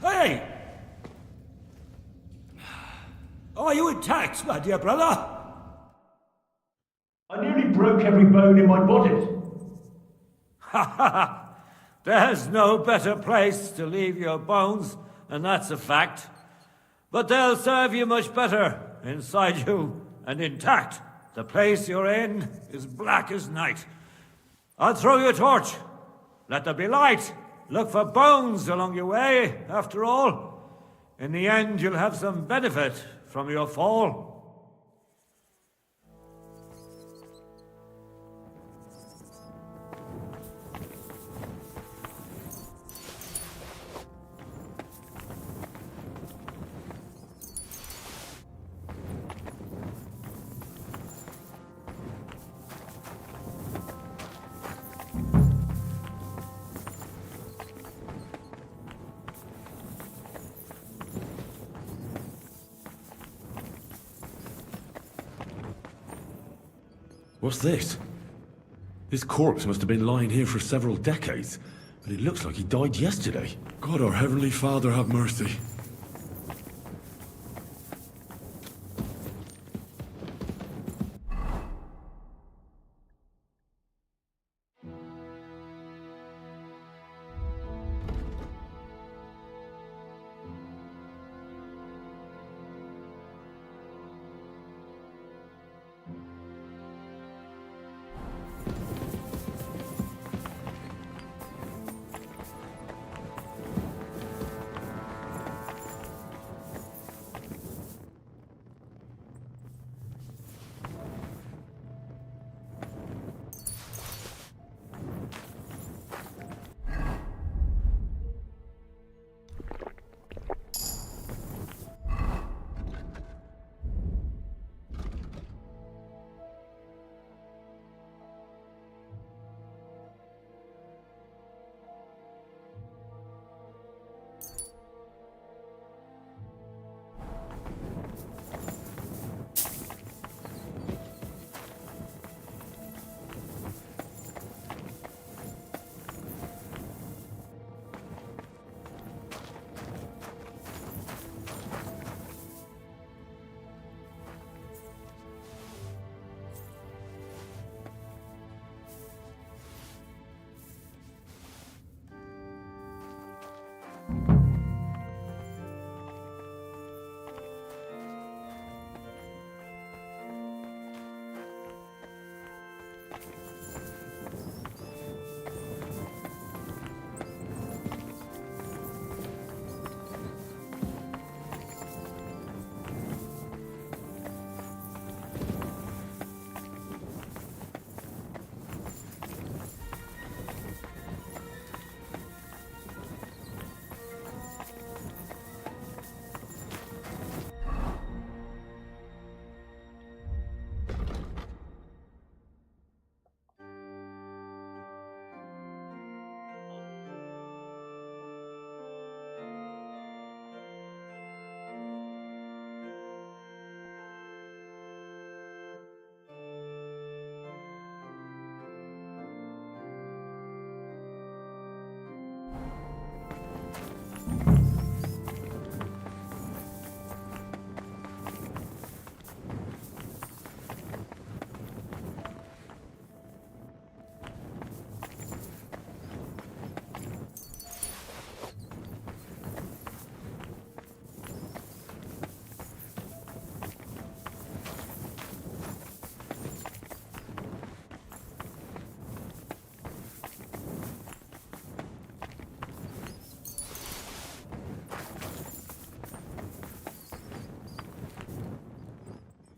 N: Hey! Are you intact, my dear brother?
I: I nearly broke every bone in my body.
N: Ha ha! There's no better place to leave your bones, and that's a fact. But they'll serve you much better inside you and intact. The place you're in is black as night. I'll throw you a torch. Let there be light. Look for bones along your way, after all. In the end, you'll have some benefit from your fall.
B: What's this? This corpse must have been lying here for several decades, but it looks like he died yesterday. God, our Heavenly Father, have mercy.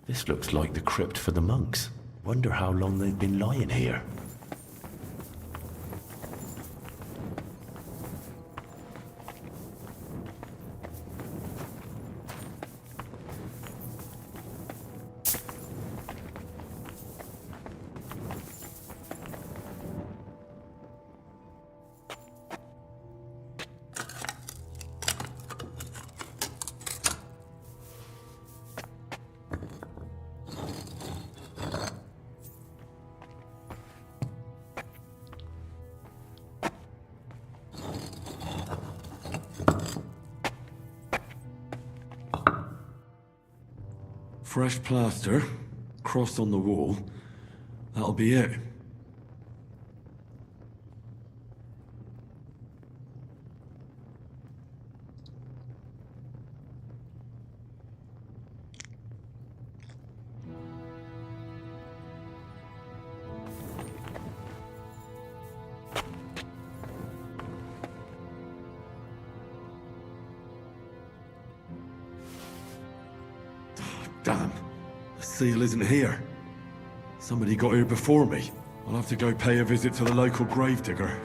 Q: This looks like the crypt for the monks. Wonder how long they've been lying here.
B: Fresh plaster, cross on the wall. That'll be it. Damn, the seal isn't here. Somebody got here before me. I'll have to go pay a visit to the local gravedigger.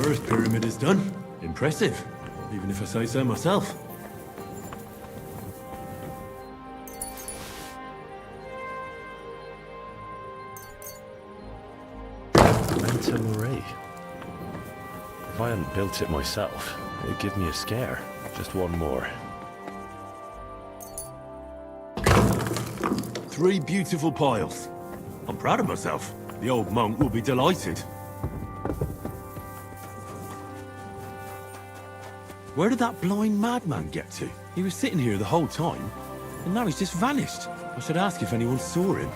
B: First pyramid is done. Impressive, even if I say so myself.
Q: Manta Murray. If I hadn't built it myself, it'd give me a scare. Just one more.
B: 3 beautiful piles. I'm proud of myself. The old monk will be delighted. Where did that blind madman get to? He was sitting here the whole time, and now he's just vanished. I should ask if anyone saw him.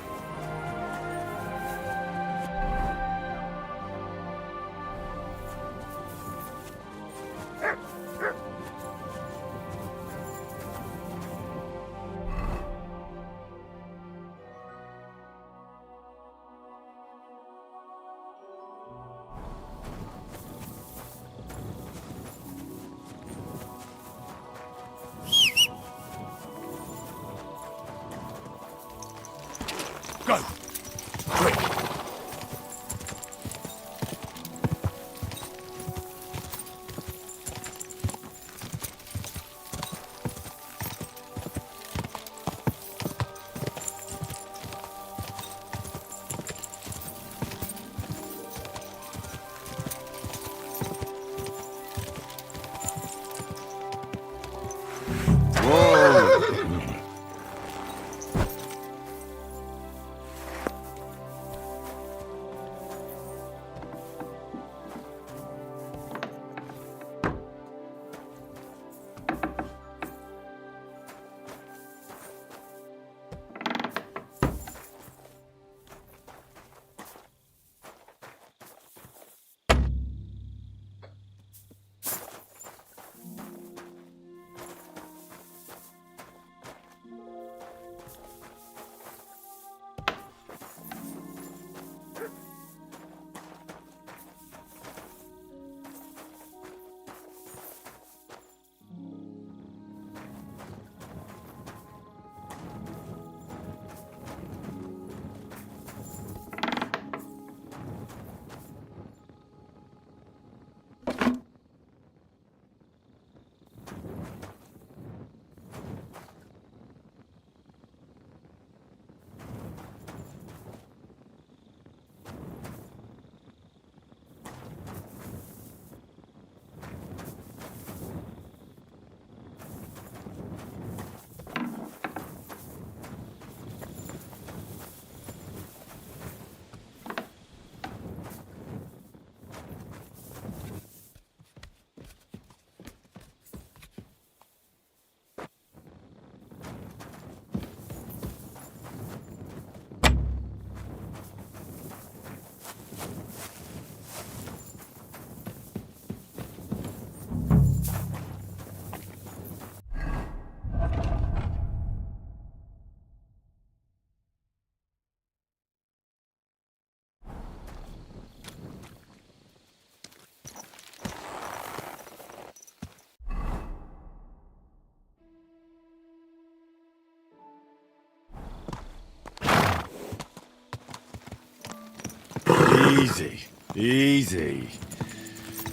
B: Easy, easy.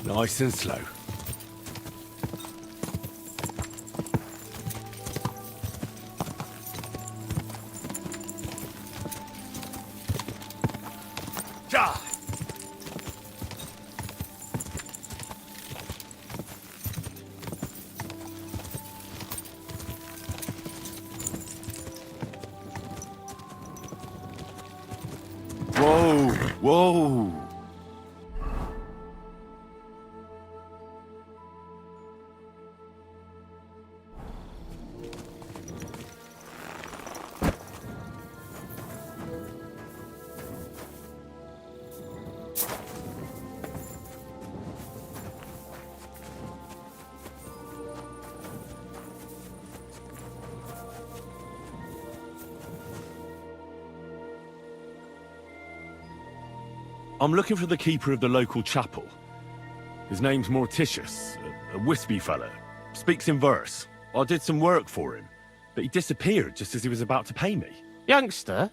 B: Nice and slow. Ja! Whoa, whoa. I'm looking for the keeper of the local chapel. His name's Morticius, a wispy fella. Speaks in verse. I did some work for him, but he disappeared just as he was about to pay me.
R: Youngster,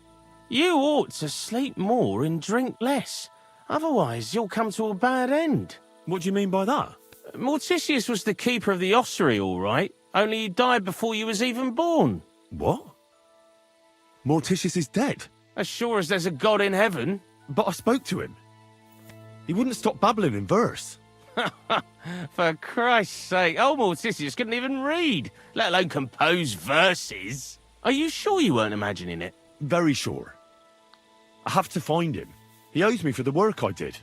R: you ought to sleep more and drink less. Otherwise, you'll come to a bad end.
B: What do you mean by that?
R: Morticius was the keeper of the ossuary, all right. Only he died before you was even born.
B: What? Morticius is dead?
R: As sure as there's a God in heaven.
B: But I spoke to him. He wouldn't stop babbling in verse.
R: For Christ's sake, old Morticius couldn't even read, let alone compose verses. Are you sure you weren't imagining it?
B: Very sure. I have to find him. He owes me for the work I did.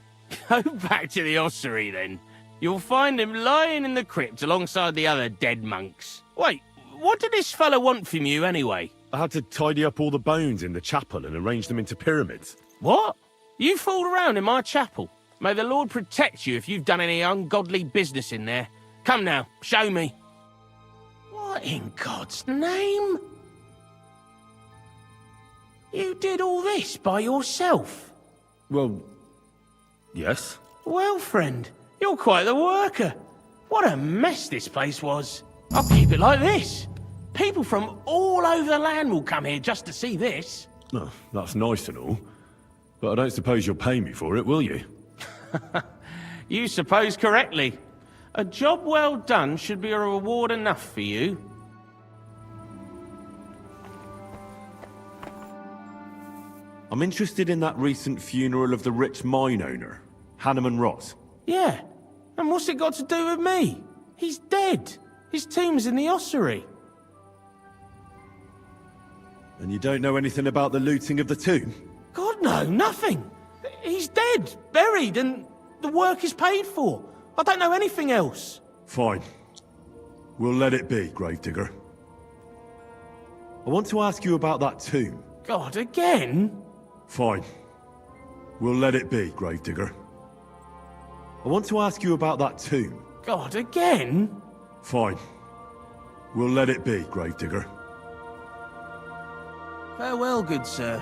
R: Go back to the ossuary, then. You'll find him lying in the crypt alongside the other dead monks. Wait, what did this fellow want from you, anyway?
B: I had to tidy up all the bones in the chapel and arrange them into pyramids.
R: What? You fooled around in my chapel? May the Lord protect you if you've done any ungodly business in there. Come now, show me. What in God's name? You did all this by yourself?
B: Well, yes.
R: Well, friend, you're quite the worker. What a mess this place was. I'll keep it like this. People from all over the land will come here just to see this.
B: Oh, that's nice and all. But I don't suppose you'll pay me for it, will you?
R: You suppose correctly. A job well done should be a reward enough for you.
B: I'm interested in that recent funeral of the rich mine owner, Hanneman Ross.
R: Yeah, and what's it got to do with me? He's dead. His tomb's in the ossuary.
B: And you don't know anything about the looting of the tomb?
R: God, no, nothing. He's dead, buried, and the work is paid for. I don't know anything else.
B: Fine. We'll let it be, Gravedigger. I want to ask you about that tomb.
R: God, again?
B: Fine. We'll let it be, Gravedigger. I want to ask you about that tomb.
R: God, again?
B: Fine. We'll let it be, Gravedigger.
R: Farewell, good sir.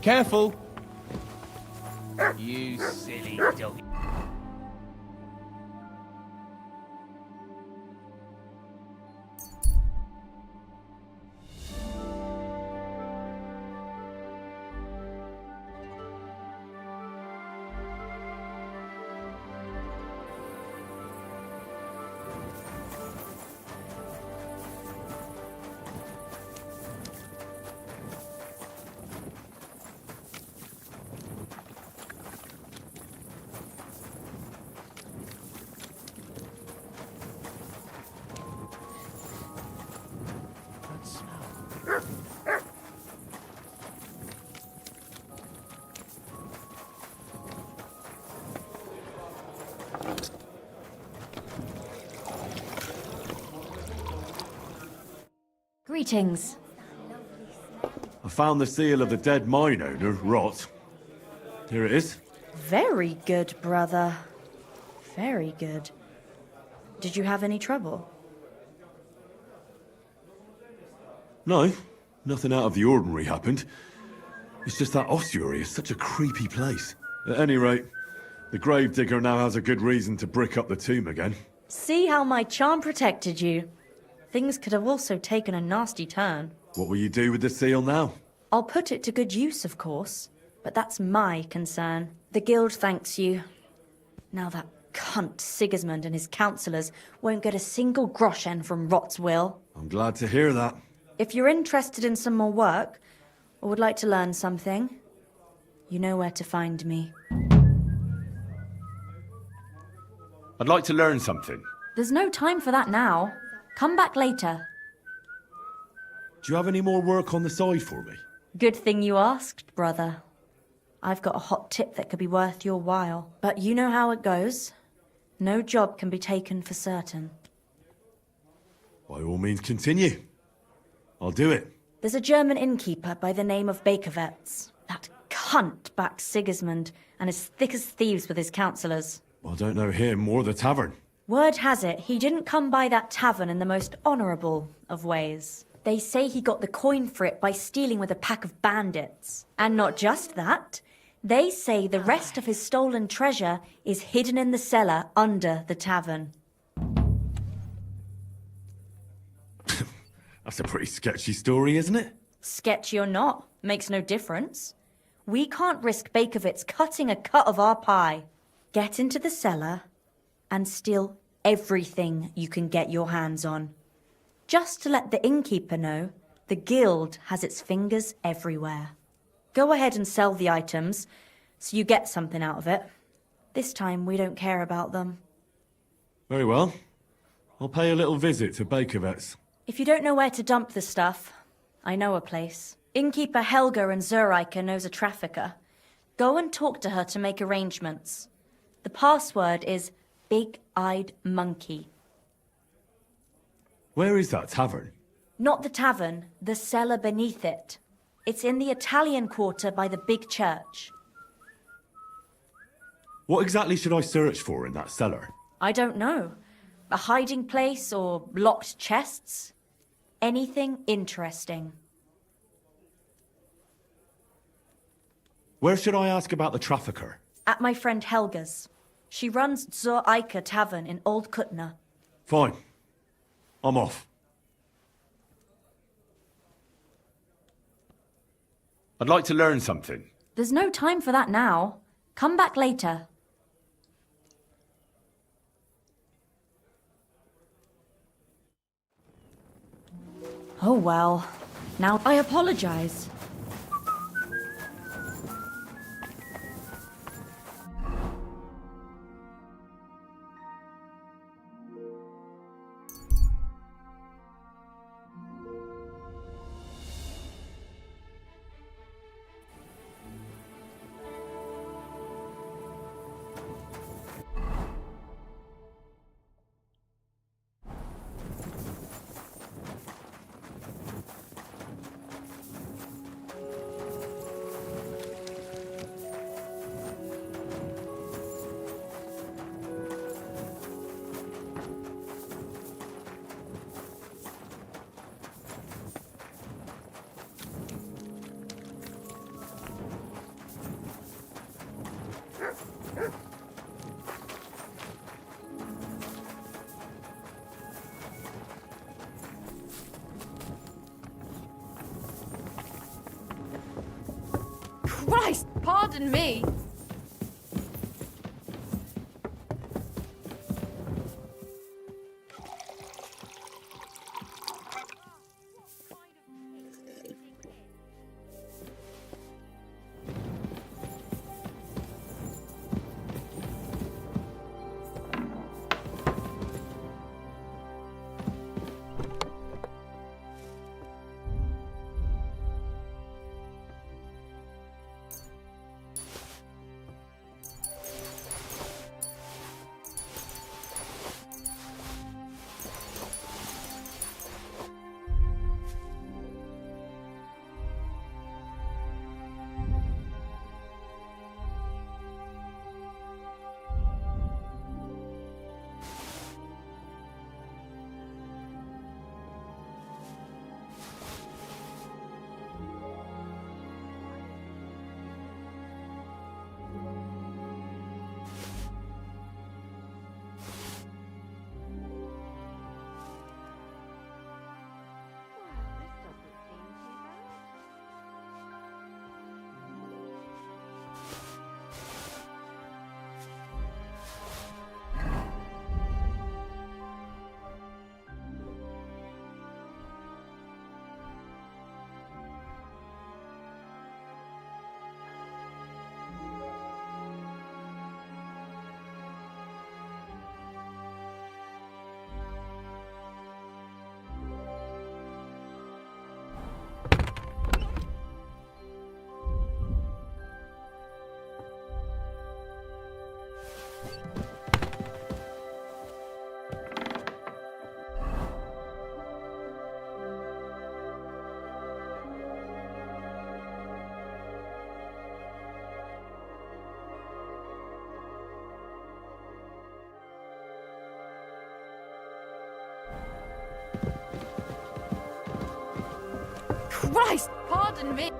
R: Careful! You silly dog.
P: Greetings.
B: I found the seal of the dead mine owner, Rot. Here it is.
P: Very good, brother. Very good. Did you have any trouble?
B: No, nothing out of the ordinary happened. It's just that ossuary is such a creepy place. At any rate, the gravedigger now has a good reason to brick up the tomb again.
P: See how my charm protected you. Things could have also taken a nasty turn.
B: What will you do with the seal now?
P: I'll put it to good use, of course, but that's my concern. The guild thanks you. Now that cunt Sigismund and his councillors won't get a single groschen from Rot's will.
B: I'm glad to hear that.
P: If you're interested in some more work, or would like to learn something, you know where to find me.
B: I'd like to learn something.
P: There's no time for that now. Come back later.
B: Do you have any more work on the side for me?
P: Good thing you asked, brother. I've got a hot tip that could be worth your while. But you know how it goes. No job can be taken for certain.
B: By all means, continue. I'll do it.
P: There's a German innkeeper by the name of Bakervetz. That cunt backed Sigismund and is thick as thieves with his councillors.
B: I don't know him or the tavern.
P: Word has it, he didn't come by that tavern in the most honourable of ways. They say he got the coin for it by stealing with a pack of bandits. And not just that, they say the rest of his stolen treasure is hidden in the cellar under the tavern.
B: That's a pretty sketchy story, isn't it?
P: Sketchy or not, makes no difference. We can't risk Bakervitz cutting a cut of our pie. Get into the cellar and steal everything you can get your hands on. Just to let the innkeeper know, the guild has its fingers everywhere. Go ahead and sell the items, so you get something out of it. This time we don't care about them.
B: Very well. I'll pay a little visit to Bakervetz.
P: If you don't know where to dump the stuff, I know a place. Innkeeper Helga in Zurich knows a trafficker. Go and talk to her to make arrangements. The password is Big-Eyed Monkey.
B: Where is that tavern?
P: Not the tavern, the cellar beneath it. It's in the Italian quarter by the big church.
B: What exactly should I search for in that cellar?
P: I don't know. A hiding place or locked chests? Anything interesting.
B: Where should I ask about the trafficker?
P: At my friend Helga's. She runs Zur Eike Tavern in Old Kutna.
B: Fine. I'm off. I'd like to learn something.
P: There's no time for that now. Come back later. Oh well. Now I apologize.
G: Christ, pardon me.
E: Christ!
G: Pardon me.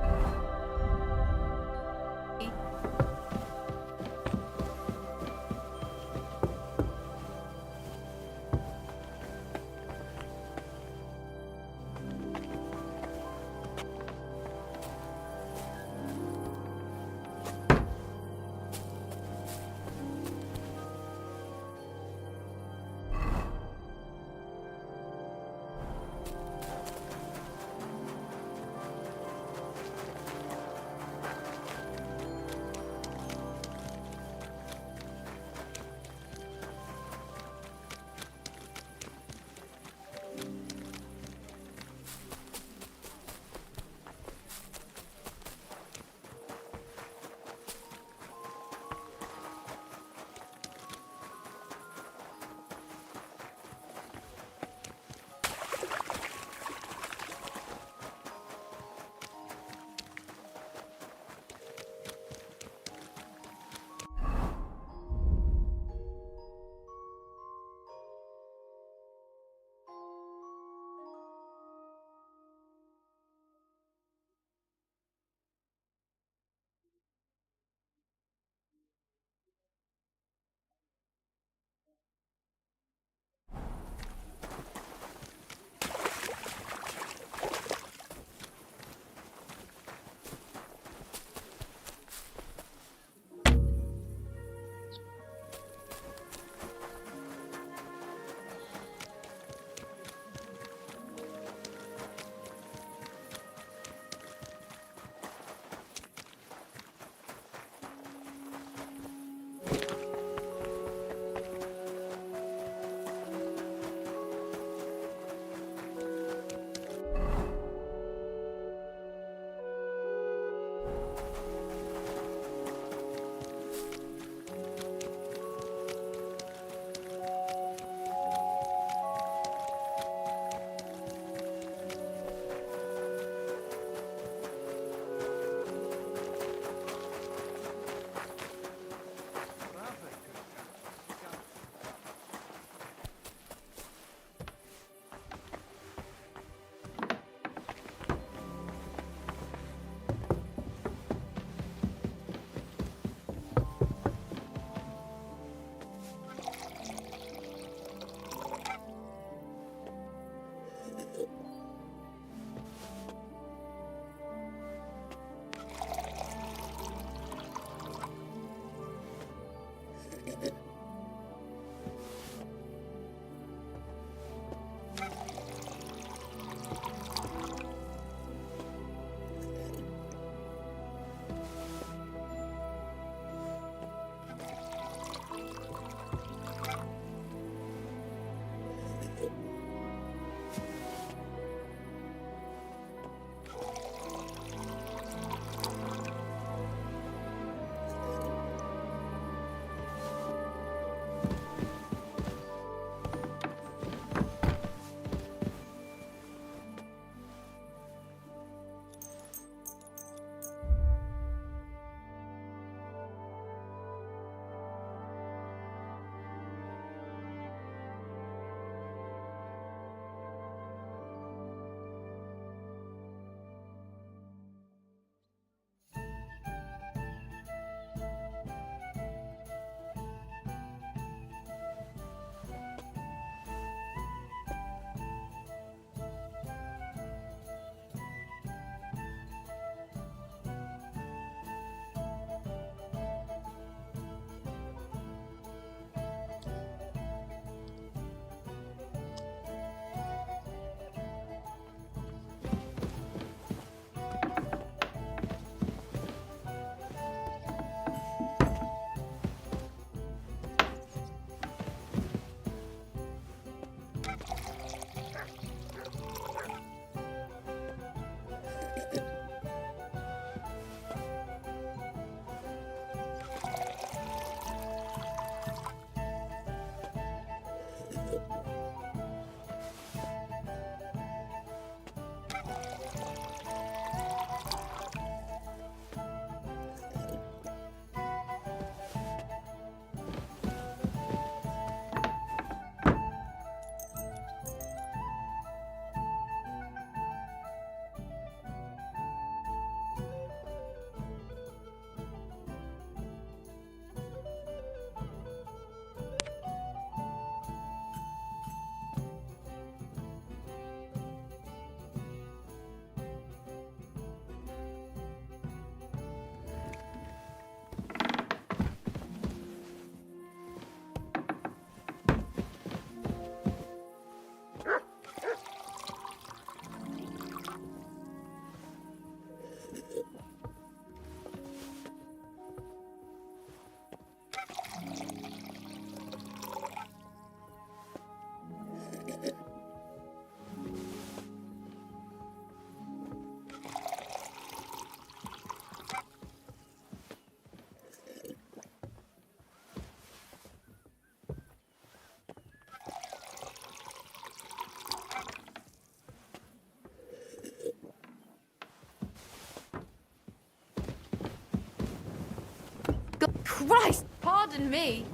L: Christ! Pardon me.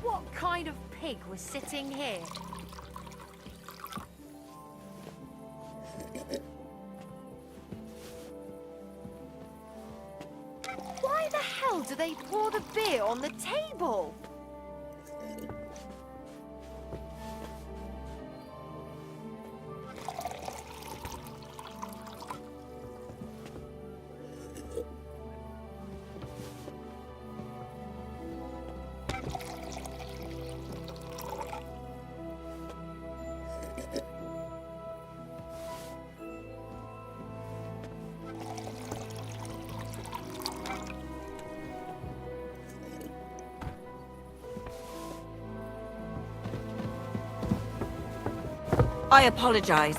S: What kind of pig was sitting here? Why the hell do they pour the beer on the table?
T: I apologize.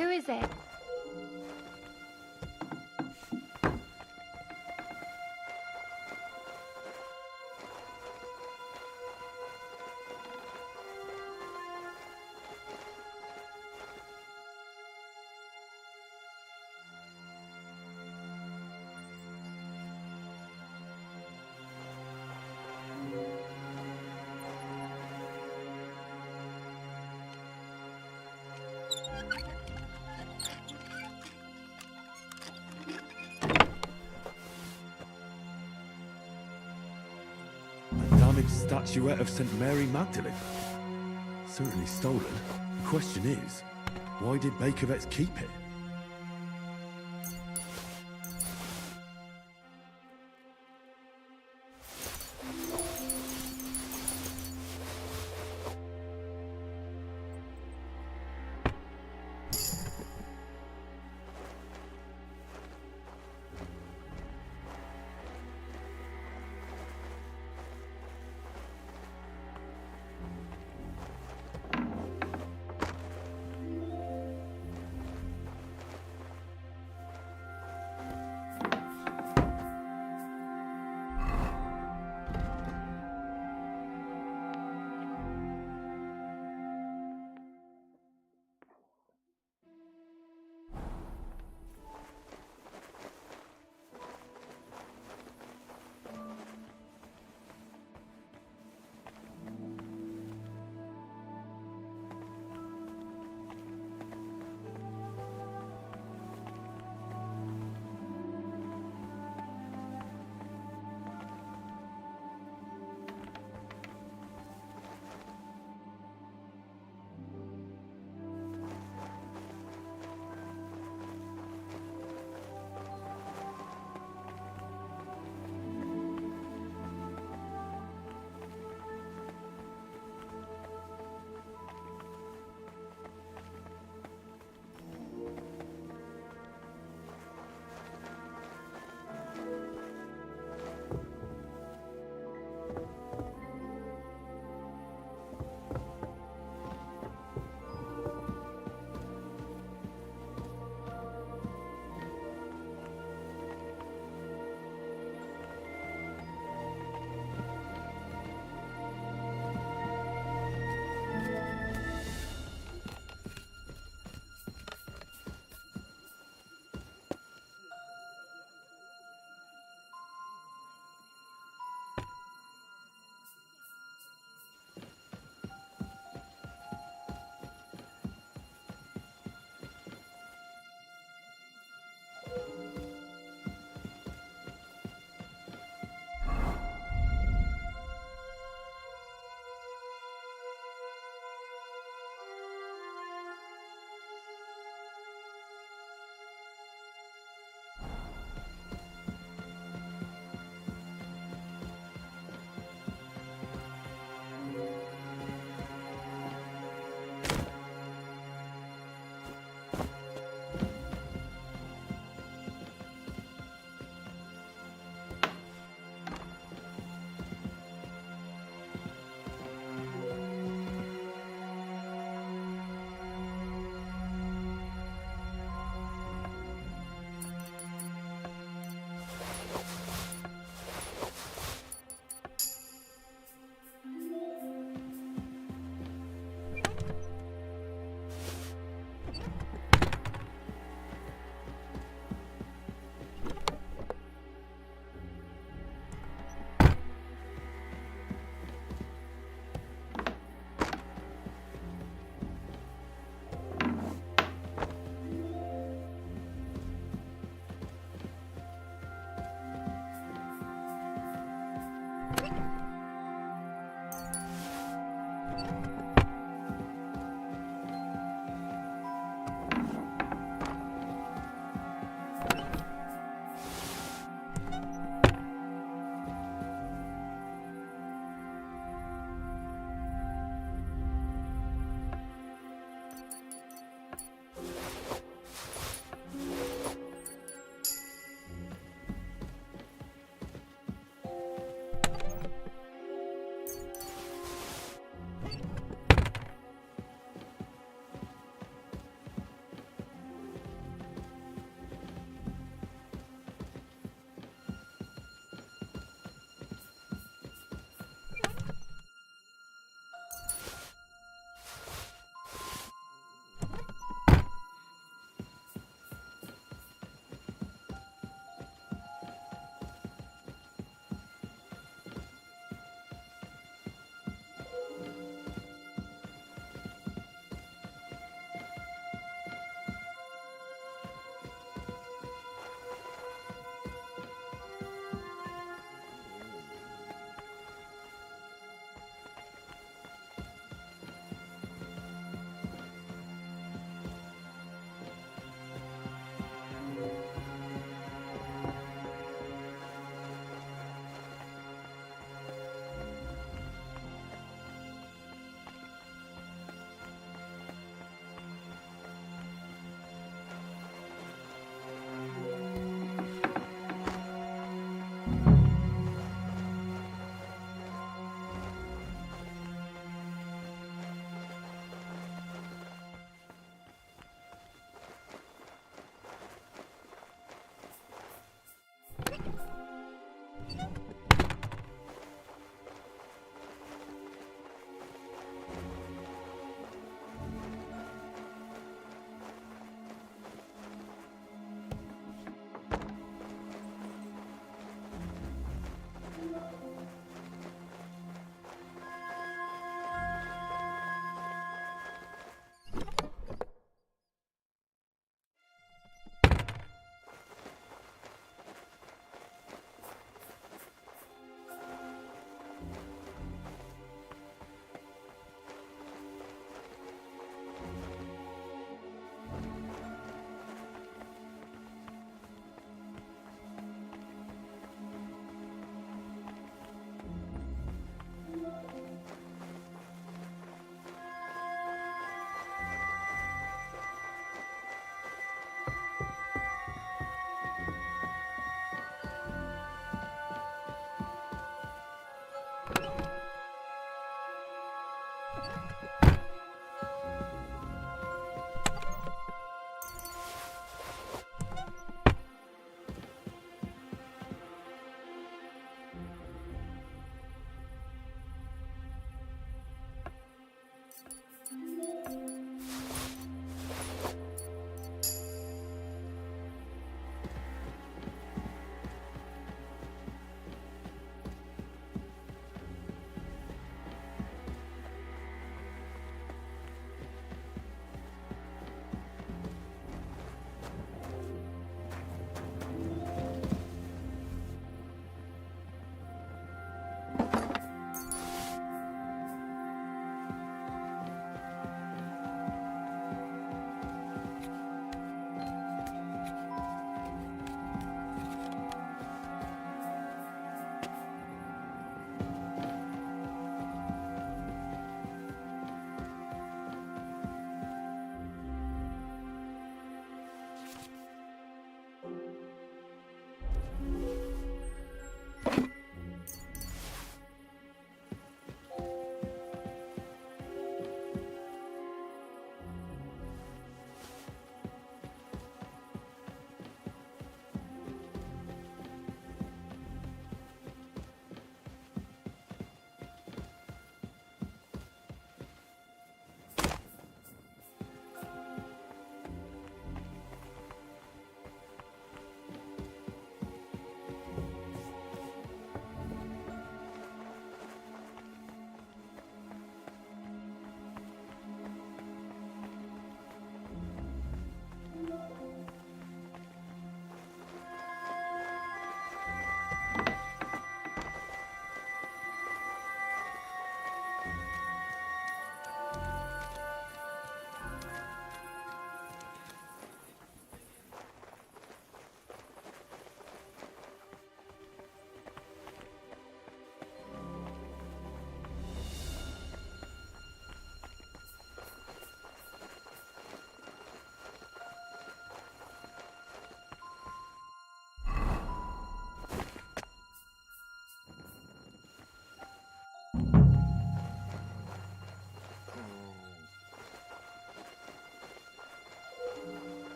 E: Who is it?
B: Statuette of St. Mary Magdalene. Certainly stolen. The question is, why did Bakervets keep it?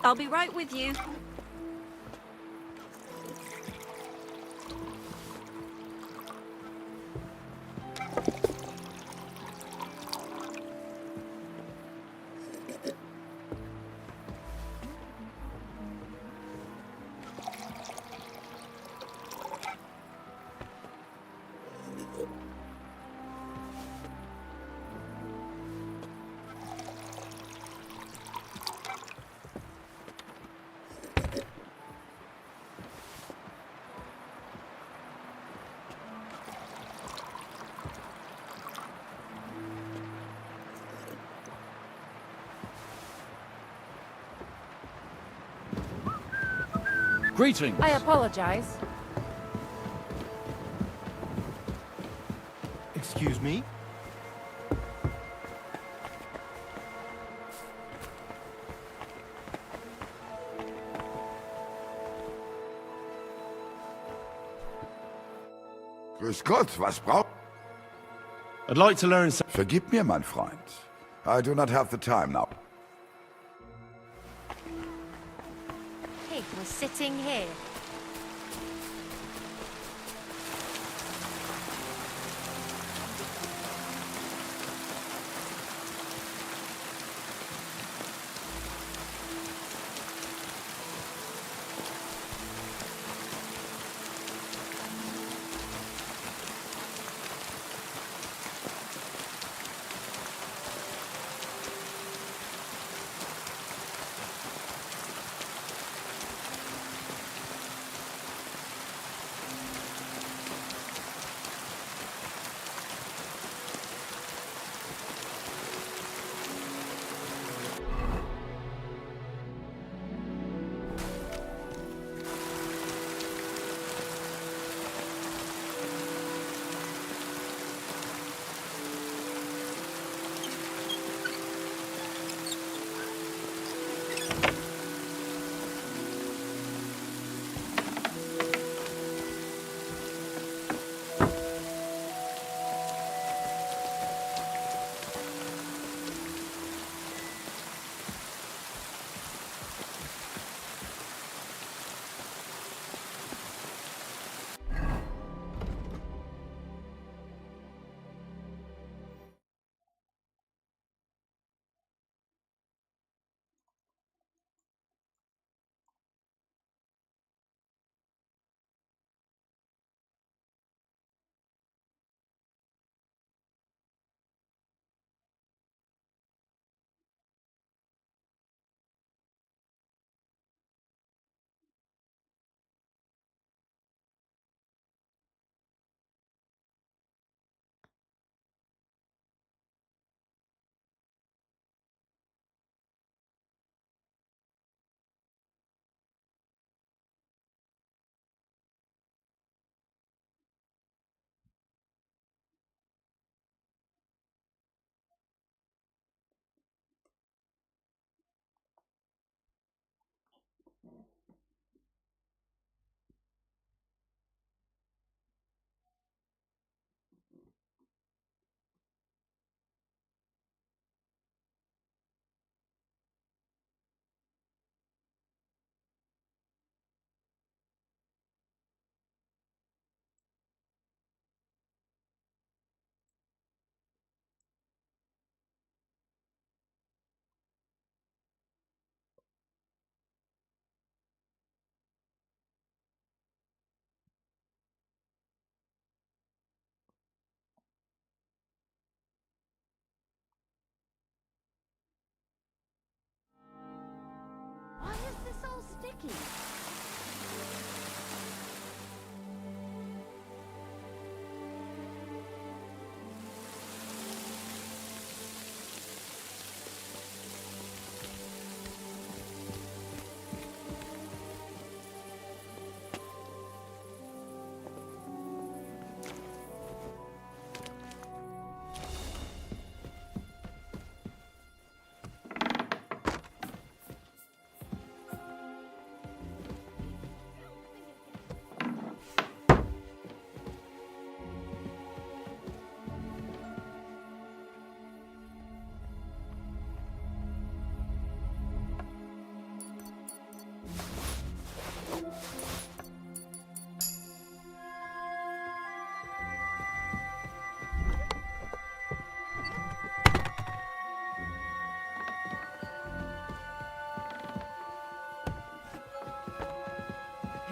T: I'll be right with you.
O: Greetings.
G: I apologize.
U: Excuse me?
V: Grüß Gott, was braucht...
B: I'd like to learn some...
V: Vergib mir, mein Freund. I do not have the time now.
S: Pig was sitting here.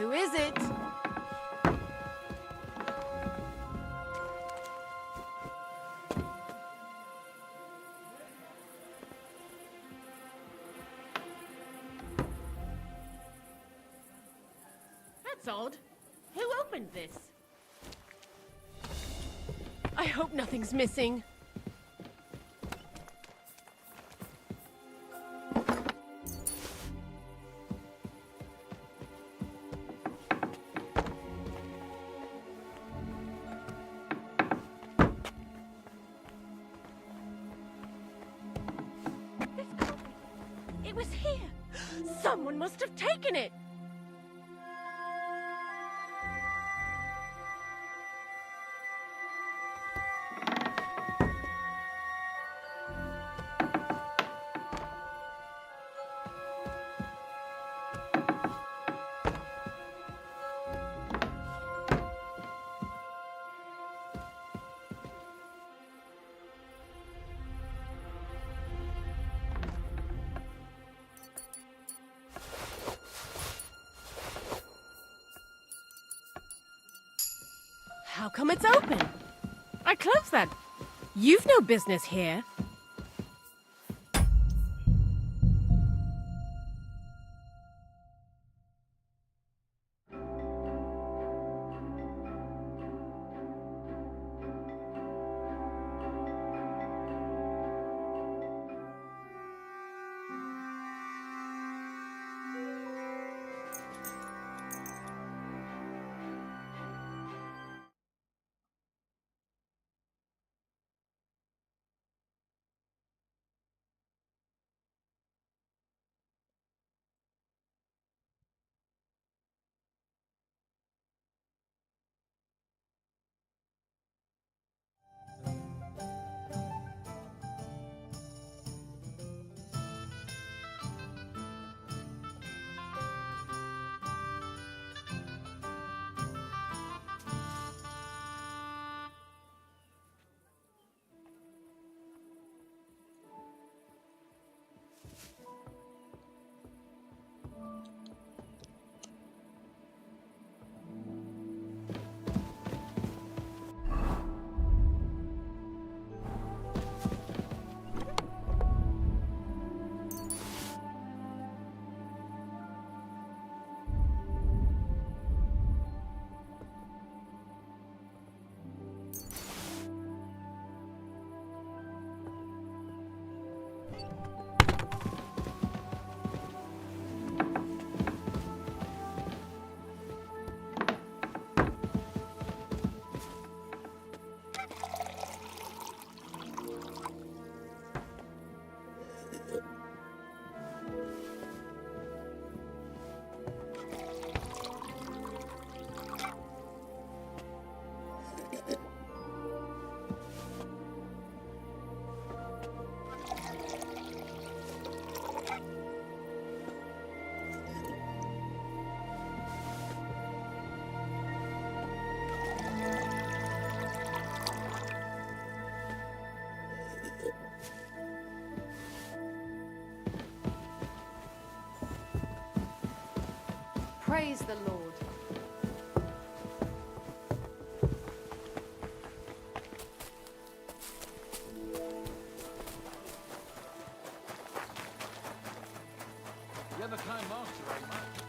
S: Who is it?
L: That's odd. Who opened this? I hope nothing's missing. It was here. Someone must have taken it. How come it's open? I closed that. You've no business here.
S: Praise the Lord.
O: You're the kind master, eh, mate?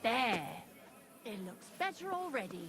L: There. It looks better already.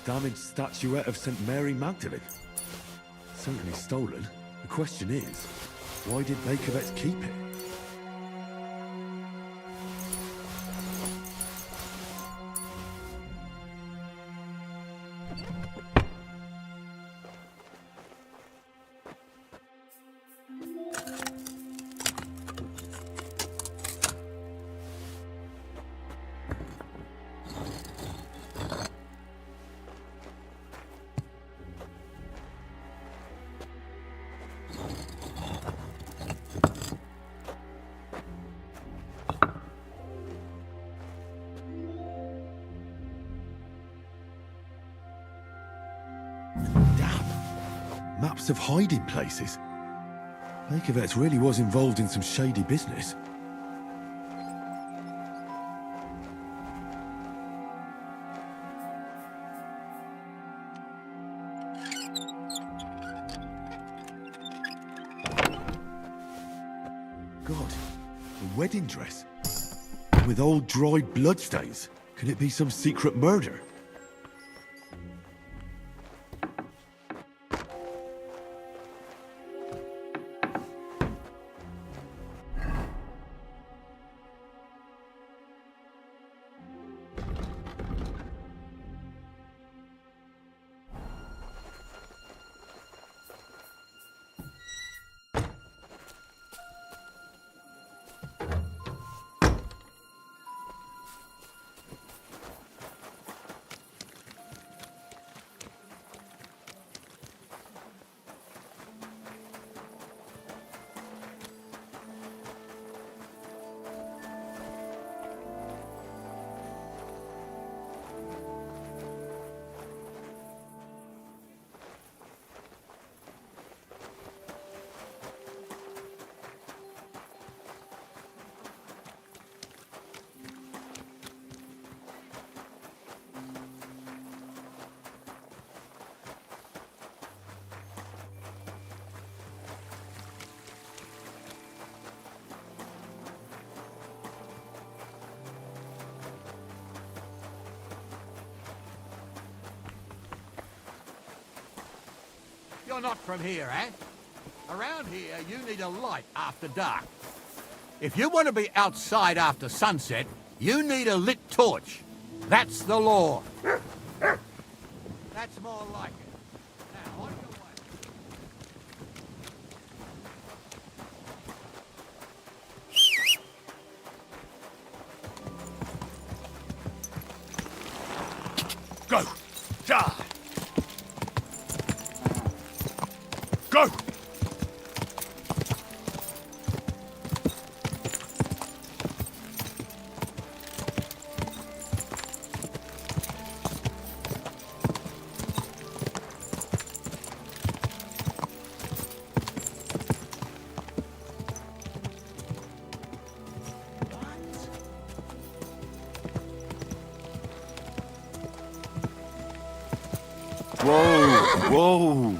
B: damaged statuette of St. Mary Magdalene. Certainly stolen. The question is, why did Bakovets keep it? Maps of hiding places. Bakovets really was involved in some shady business. God, a wedding dress. With old dried bloodstains. Could it be some secret murder?
D: You're not from here, eh? Around here, you need a light after dark. If you want to be outside after sunset, you need a lit torch. That's the law. That's more like it. Now, on your way.
B: Go! Die! Go! Whoa! Whoa!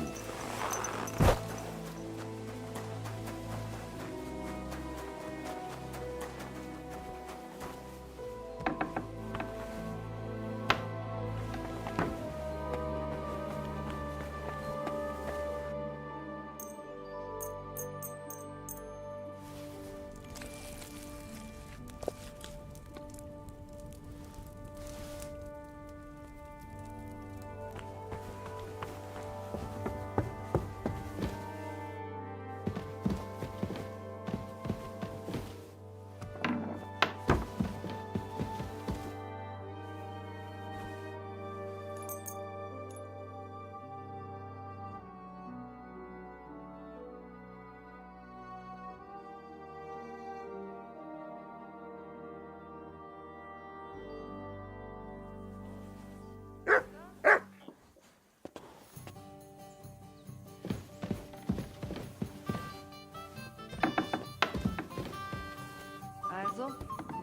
F: Also,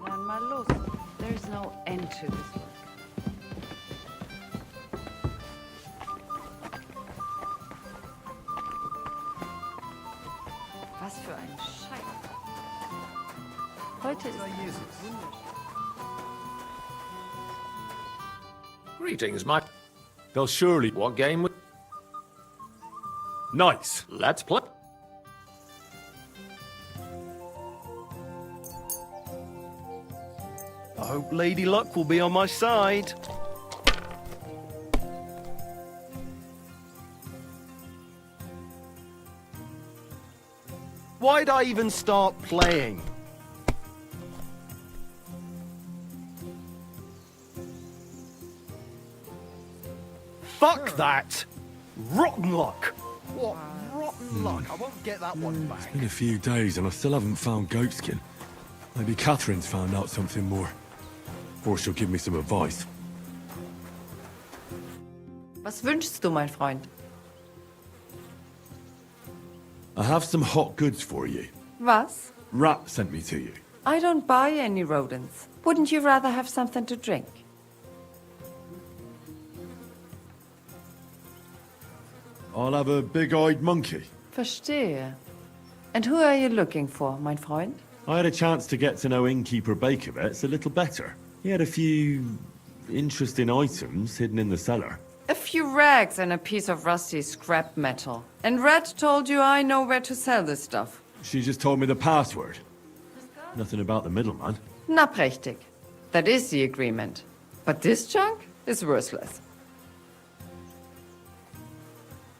F: dann mal los. There's no end to this work. Was für ein Scheiß. Heute ist wunderschön.
H: Greetings, my...
B: They'll surely...
R: What game would...
B: Nice.
R: Let's play.
I: I hope Lady Luck will be on my side. Why'd I even start playing? Fuck that! Rotten luck! What rotten luck? I won't get that one back.
B: It's been a few days and I still haven't found goatskin. Maybe Catherine's found out something more. Or she'll give me some advice.
F: Was wünschst du, mein Freund?
B: I have some hot goods for you.
F: Was?
B: Rat sent me to you.
F: I don't buy any rodents. Wouldn't you rather have something to drink?
B: I'll have a big-eyed monkey.
F: Verstehe. And who are you looking for, mein Freund?
B: I had a chance to get to know innkeeper Bakovets a little better. He had a few interesting items hidden in the cellar.
F: A few rags and a piece of rusty scrap metal. And Red told you I know where to sell this stuff.
B: She just told me the password. Nothing about the middleman.
F: Na prächtig. That is the agreement. But this junk is worthless.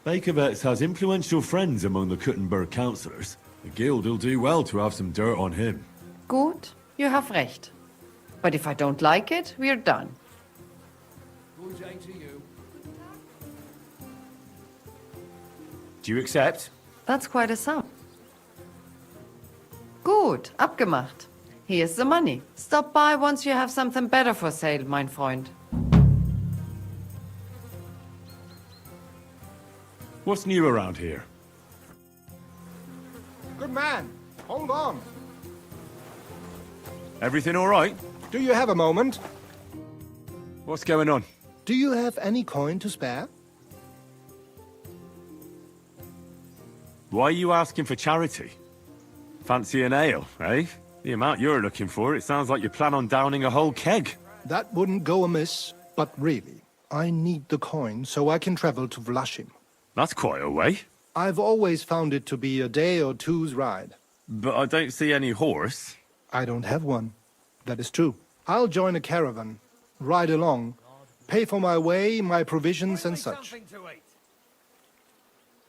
B: Bakovets has influential friends among the Kuttenberg councillors. The guild will do well to have some dirt on him.
F: Gut, you have recht. But if I don't like it, we're done.
D: Good day to you.
R: Do you accept?
F: That's quite a sum. Gut, abgemacht. Here's the money. Stop by once you have something better for sale, mein Freund.
B: What's new around here?
J: Good man, hold on.
B: Everything all right?
J: Do you have a moment?
B: What's going on?
J: Do you have any coin to spare?
B: Why are you asking for charity? Fancy an ale, eh? The amount you're looking for, it sounds like you plan on downing a whole keg.
J: That wouldn't go amiss, but really, I need the coin so I can travel to Vlashim.
B: That's quite a way.
J: I've always found it to be a day or two's ride.
B: But I don't see any horse.
J: I don't have one. That is true. I'll join a caravan, ride along, pay for my way, my provisions and such.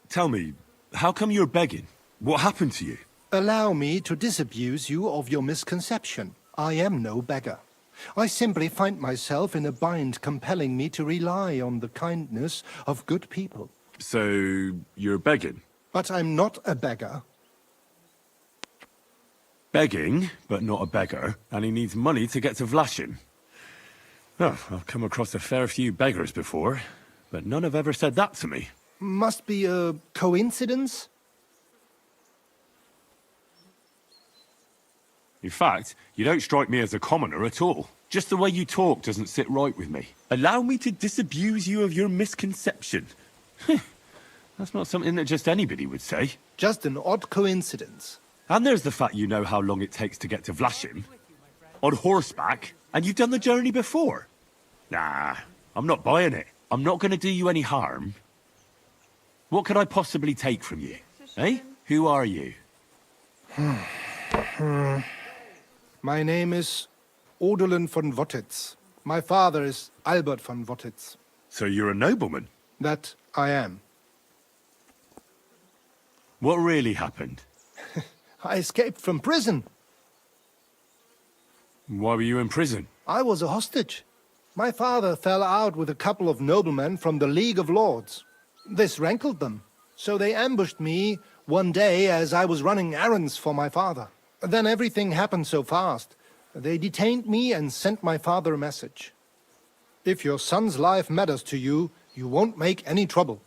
B: Tell me, how come you're begging? What happened to you?
J: Allow me to disabuse you of your misconception. I am no beggar. I simply find myself in a bind compelling me to rely on the kindness of good people.
B: So, you're begging?
J: But I'm not a beggar.
B: Begging, but not a beggar, and he needs money to get to Vlashim. Oh, I've come across a fair few beggars before, but none have ever said that to me.
J: Must be a coincidence?
B: In fact, you don't strike me as a commoner at all. Just the way you talk doesn't sit right with me. Allow me to disabuse you of your misconception. That's not something that just anybody would say.
J: Just an odd coincidence.
B: And there's the fact you know how long it takes to get to Vlashim. On horseback, and you've done the journey before. Nah, I'm not buying it. I'm not going to do you any harm. What could I possibly take from you? Eh? Who are you?
J: My name is Odolin von Wottitz. My father is Albert von Wottitz.
B: So you're a nobleman?
J: That I am.
B: What really happened?
J: I escaped from prison.
B: Why were you in prison?
J: I was a hostage. My father fell out with a couple of noblemen from the League of Lords. This rankled them, so they ambushed me one day as I was running errands for my father. Then everything happened so fast. They detained me and sent my father a message. If your son's life matters to you, you won't make any trouble.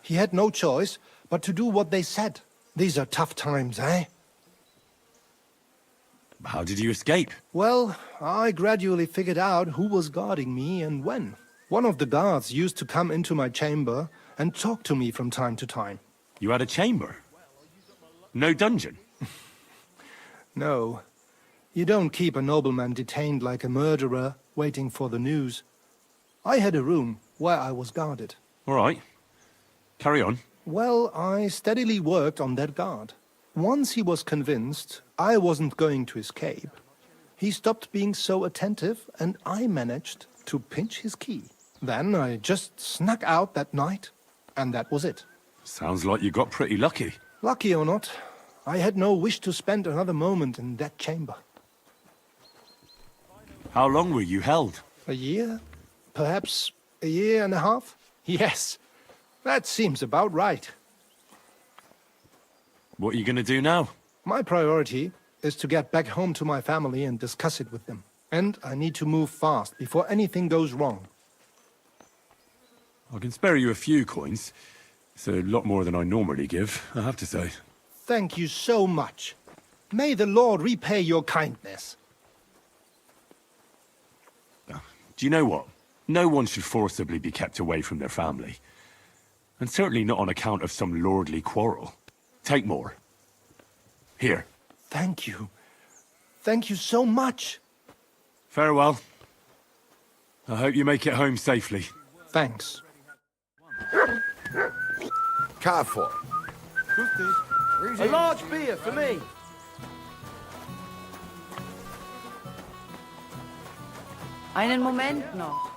J: He had no choice but to do what they said. These are tough times, eh?
B: How did you escape?
J: Well, I gradually figured out who was guarding me and when. One of the guards used to come into my chamber and talk to me from time to time.
B: You had a chamber? No dungeon?
J: No. You don't keep a nobleman detained like a murderer, waiting for the news. I had a room where I was guarded.
B: All right. Carry on.
J: Well, I steadily worked on that guard. Once he was convinced I wasn't going to escape, he stopped being so attentive, and I managed to pinch his key. Then I just snuck out that night, and that was it.
B: Sounds like you got pretty lucky.
J: Lucky or not, I had no wish to spend another moment in that chamber.
B: How long were you held?
J: A year? Perhaps a year and a half? Yes, that seems about right.
B: What are you going to do now?
J: My priority is to get back home to my family and discuss it with them. And I need to move fast before anything goes wrong.
B: I can spare you a few coins. It's a lot more than I normally give, I have to say.
J: Thank you so much. May the Lord repay your kindness.
B: Do you know what? No one should forcibly be kept away from their family. And certainly not on account of some lordly quarrel. Take more. Here.
J: Thank you. Thank you so much.
B: Farewell. I hope you make it home safely.
J: Thanks.
V: Careful.
I: A large beer for me.
F: Einen Moment noch.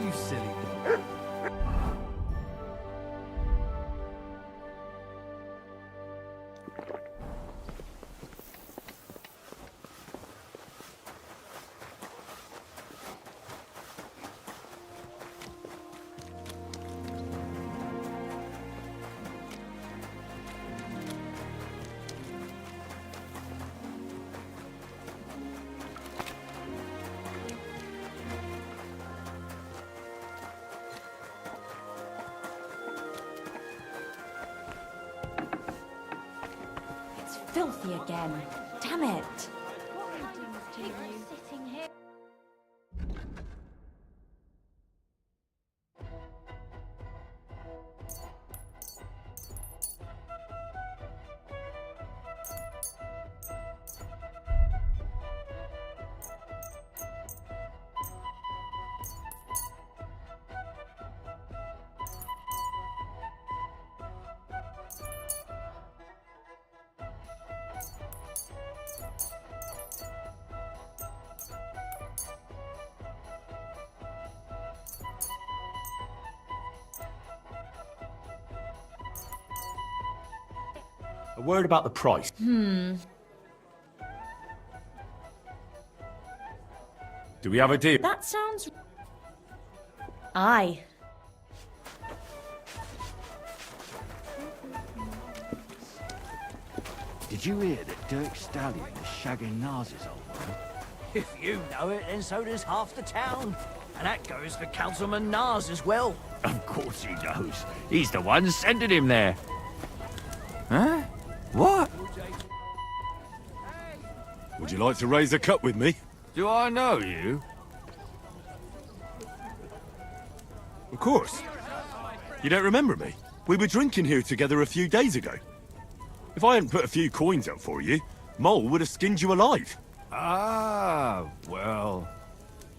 I: You silly dog.
T: Filthy again. Damn it.
E: Sitting here.
B: A word about the price.
P: Hmm.
B: Do we have a deal?
P: That sounds... Aye.
M: Did you hear that Dirk Stallion is shagging Nars's old man?
C: If you know it, then so does half the town. And that goes for Councilman Nars as well.
O: Of course he knows. He's the one sending him there. Huh? What?
B: Would you like to raise a cup with me?
O: Do I know you?
B: Of course. You don't remember me? We were drinking here together a few days ago. If I hadn't put a few coins up for you, Mole would have skinned you alive.
O: Ah, well,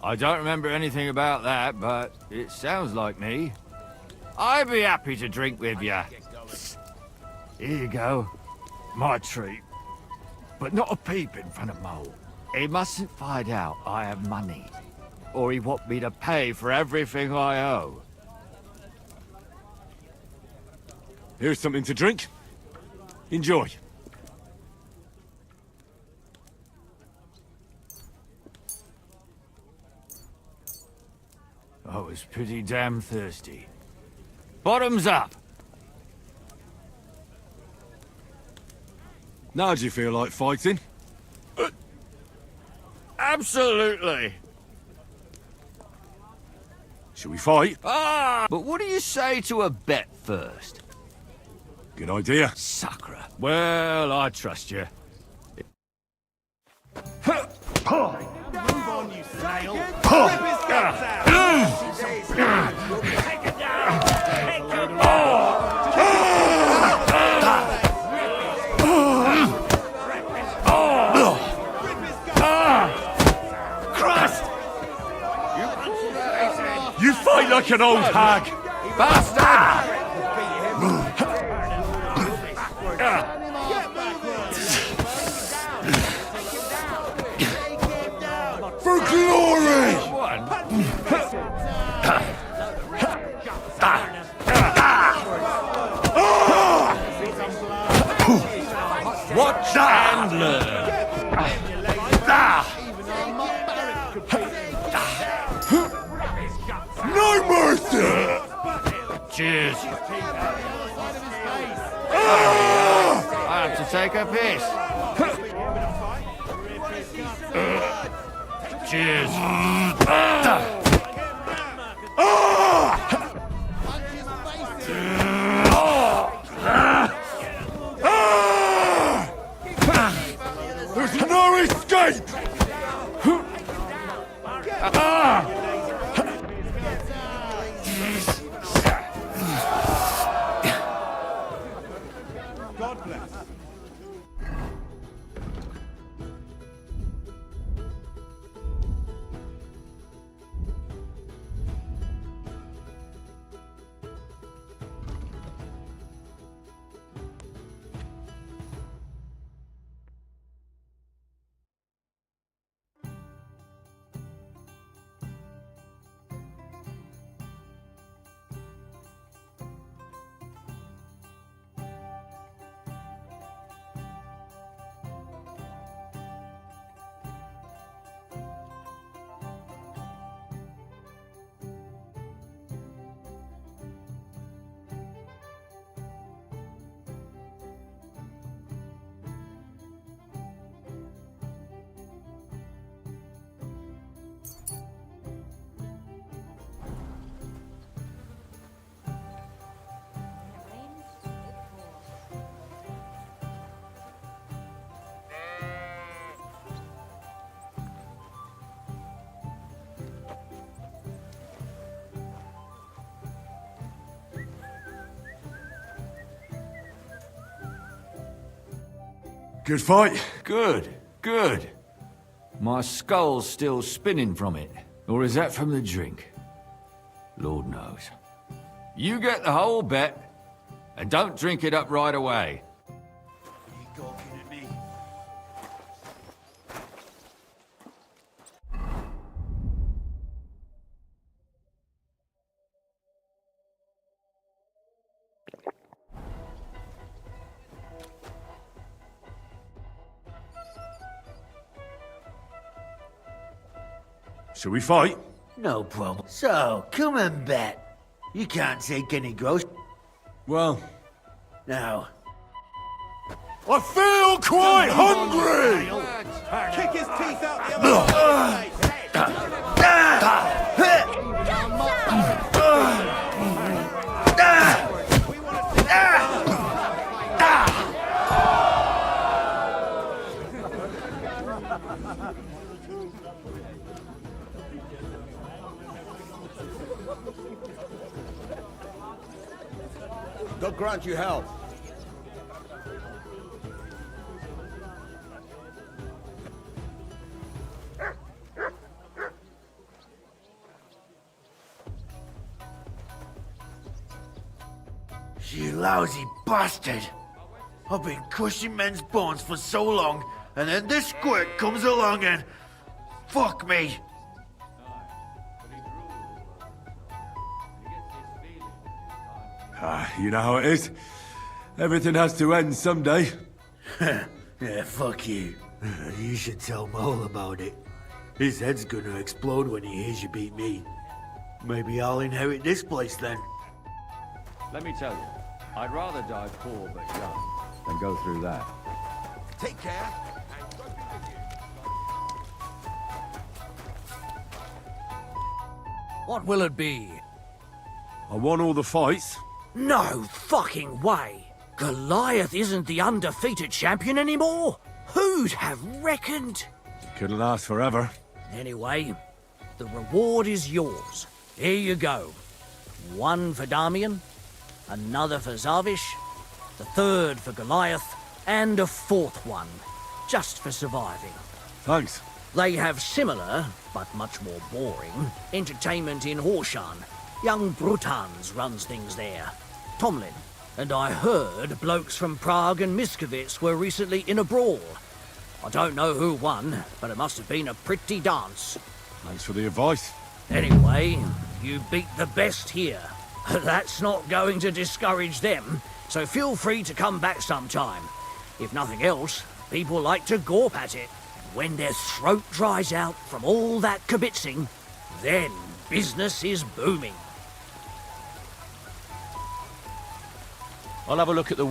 O: I don't remember anything about that, but it sounds like me. I'd be happy to drink with you. Here you go. My treat. But not a peep in front of Mole. He mustn't find out I have money, or he want me to pay for everything I owe.
B: Here's something to drink. Enjoy.
O: I was pretty damn thirsty. Bottoms up!
B: Now do you feel like fighting?
O: Absolutely!
B: Shall we fight?
O: Ah! But what do you say to a bet first?
B: Good idea.
O: Sacre. Well, I trust you.
I: Move on, you snail! Rip his guts out! Take it down! Take it
B: Christ! You fight like an old hag!
O: Bastard!
B: For glory!
O: Watch and learn.
B: No mercy!
O: Cheers. I have to take a piss. Cheers.
B: There's no escape!
I: God bless.
B: Good fight?
O: Good, good. My skull's still spinning from it. Or is that from the drink? Lord knows. You get the whole bet, and don't drink it up right away.
I: You gawking at me?
B: Shall we fight?
K: No problem. So, come and bet. You can't take any gross.
B: Well...
K: Now.
B: I feel quite hungry!
I: Kick his teeth out the other
A: grant you health.
K: You lousy bastard! I've been crushing men's bones for so long, and then this squirt comes along and... fuck me!
B: You know how it is. Everything has to end someday.
K: Yeah, fuck you. You should tell Mole about it. His head's gonna explode when he hears you beat me. Maybe I'll inherit this place then.
O: Let me tell you, I'd rather die poor but young than go through that.
D: Take care.
C: What will it be?
B: I won all the fights.
C: No fucking way! Goliath isn't the undefeated champion anymore? Who'd have reckoned?
B: Couldn't last forever.
C: Anyway, the reward is yours. Here you go. One for Damian, another for Zavish, the third for Goliath, and a fourth one, just for surviving.
B: Thanks.
C: They have similar, but much more boring, entertainment in Horshan. Young Brutans runs things there. Tomlin. And I heard blokes from Prague and Miskovitz were recently in a brawl. I don't know who won, but it must have been a pretty dance.
B: Thanks for the advice.
C: Anyway, you beat the best here. That's not going to discourage them, so feel free to come back sometime. If nothing else, people like to gawp at it. When their throat dries out from all that kibitzing, then business is booming.
B: I'll have a look at the...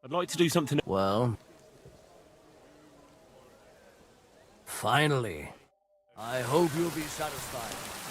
B: I'd like to do something...
C: Well... Finally. I hope you'll be satisfied.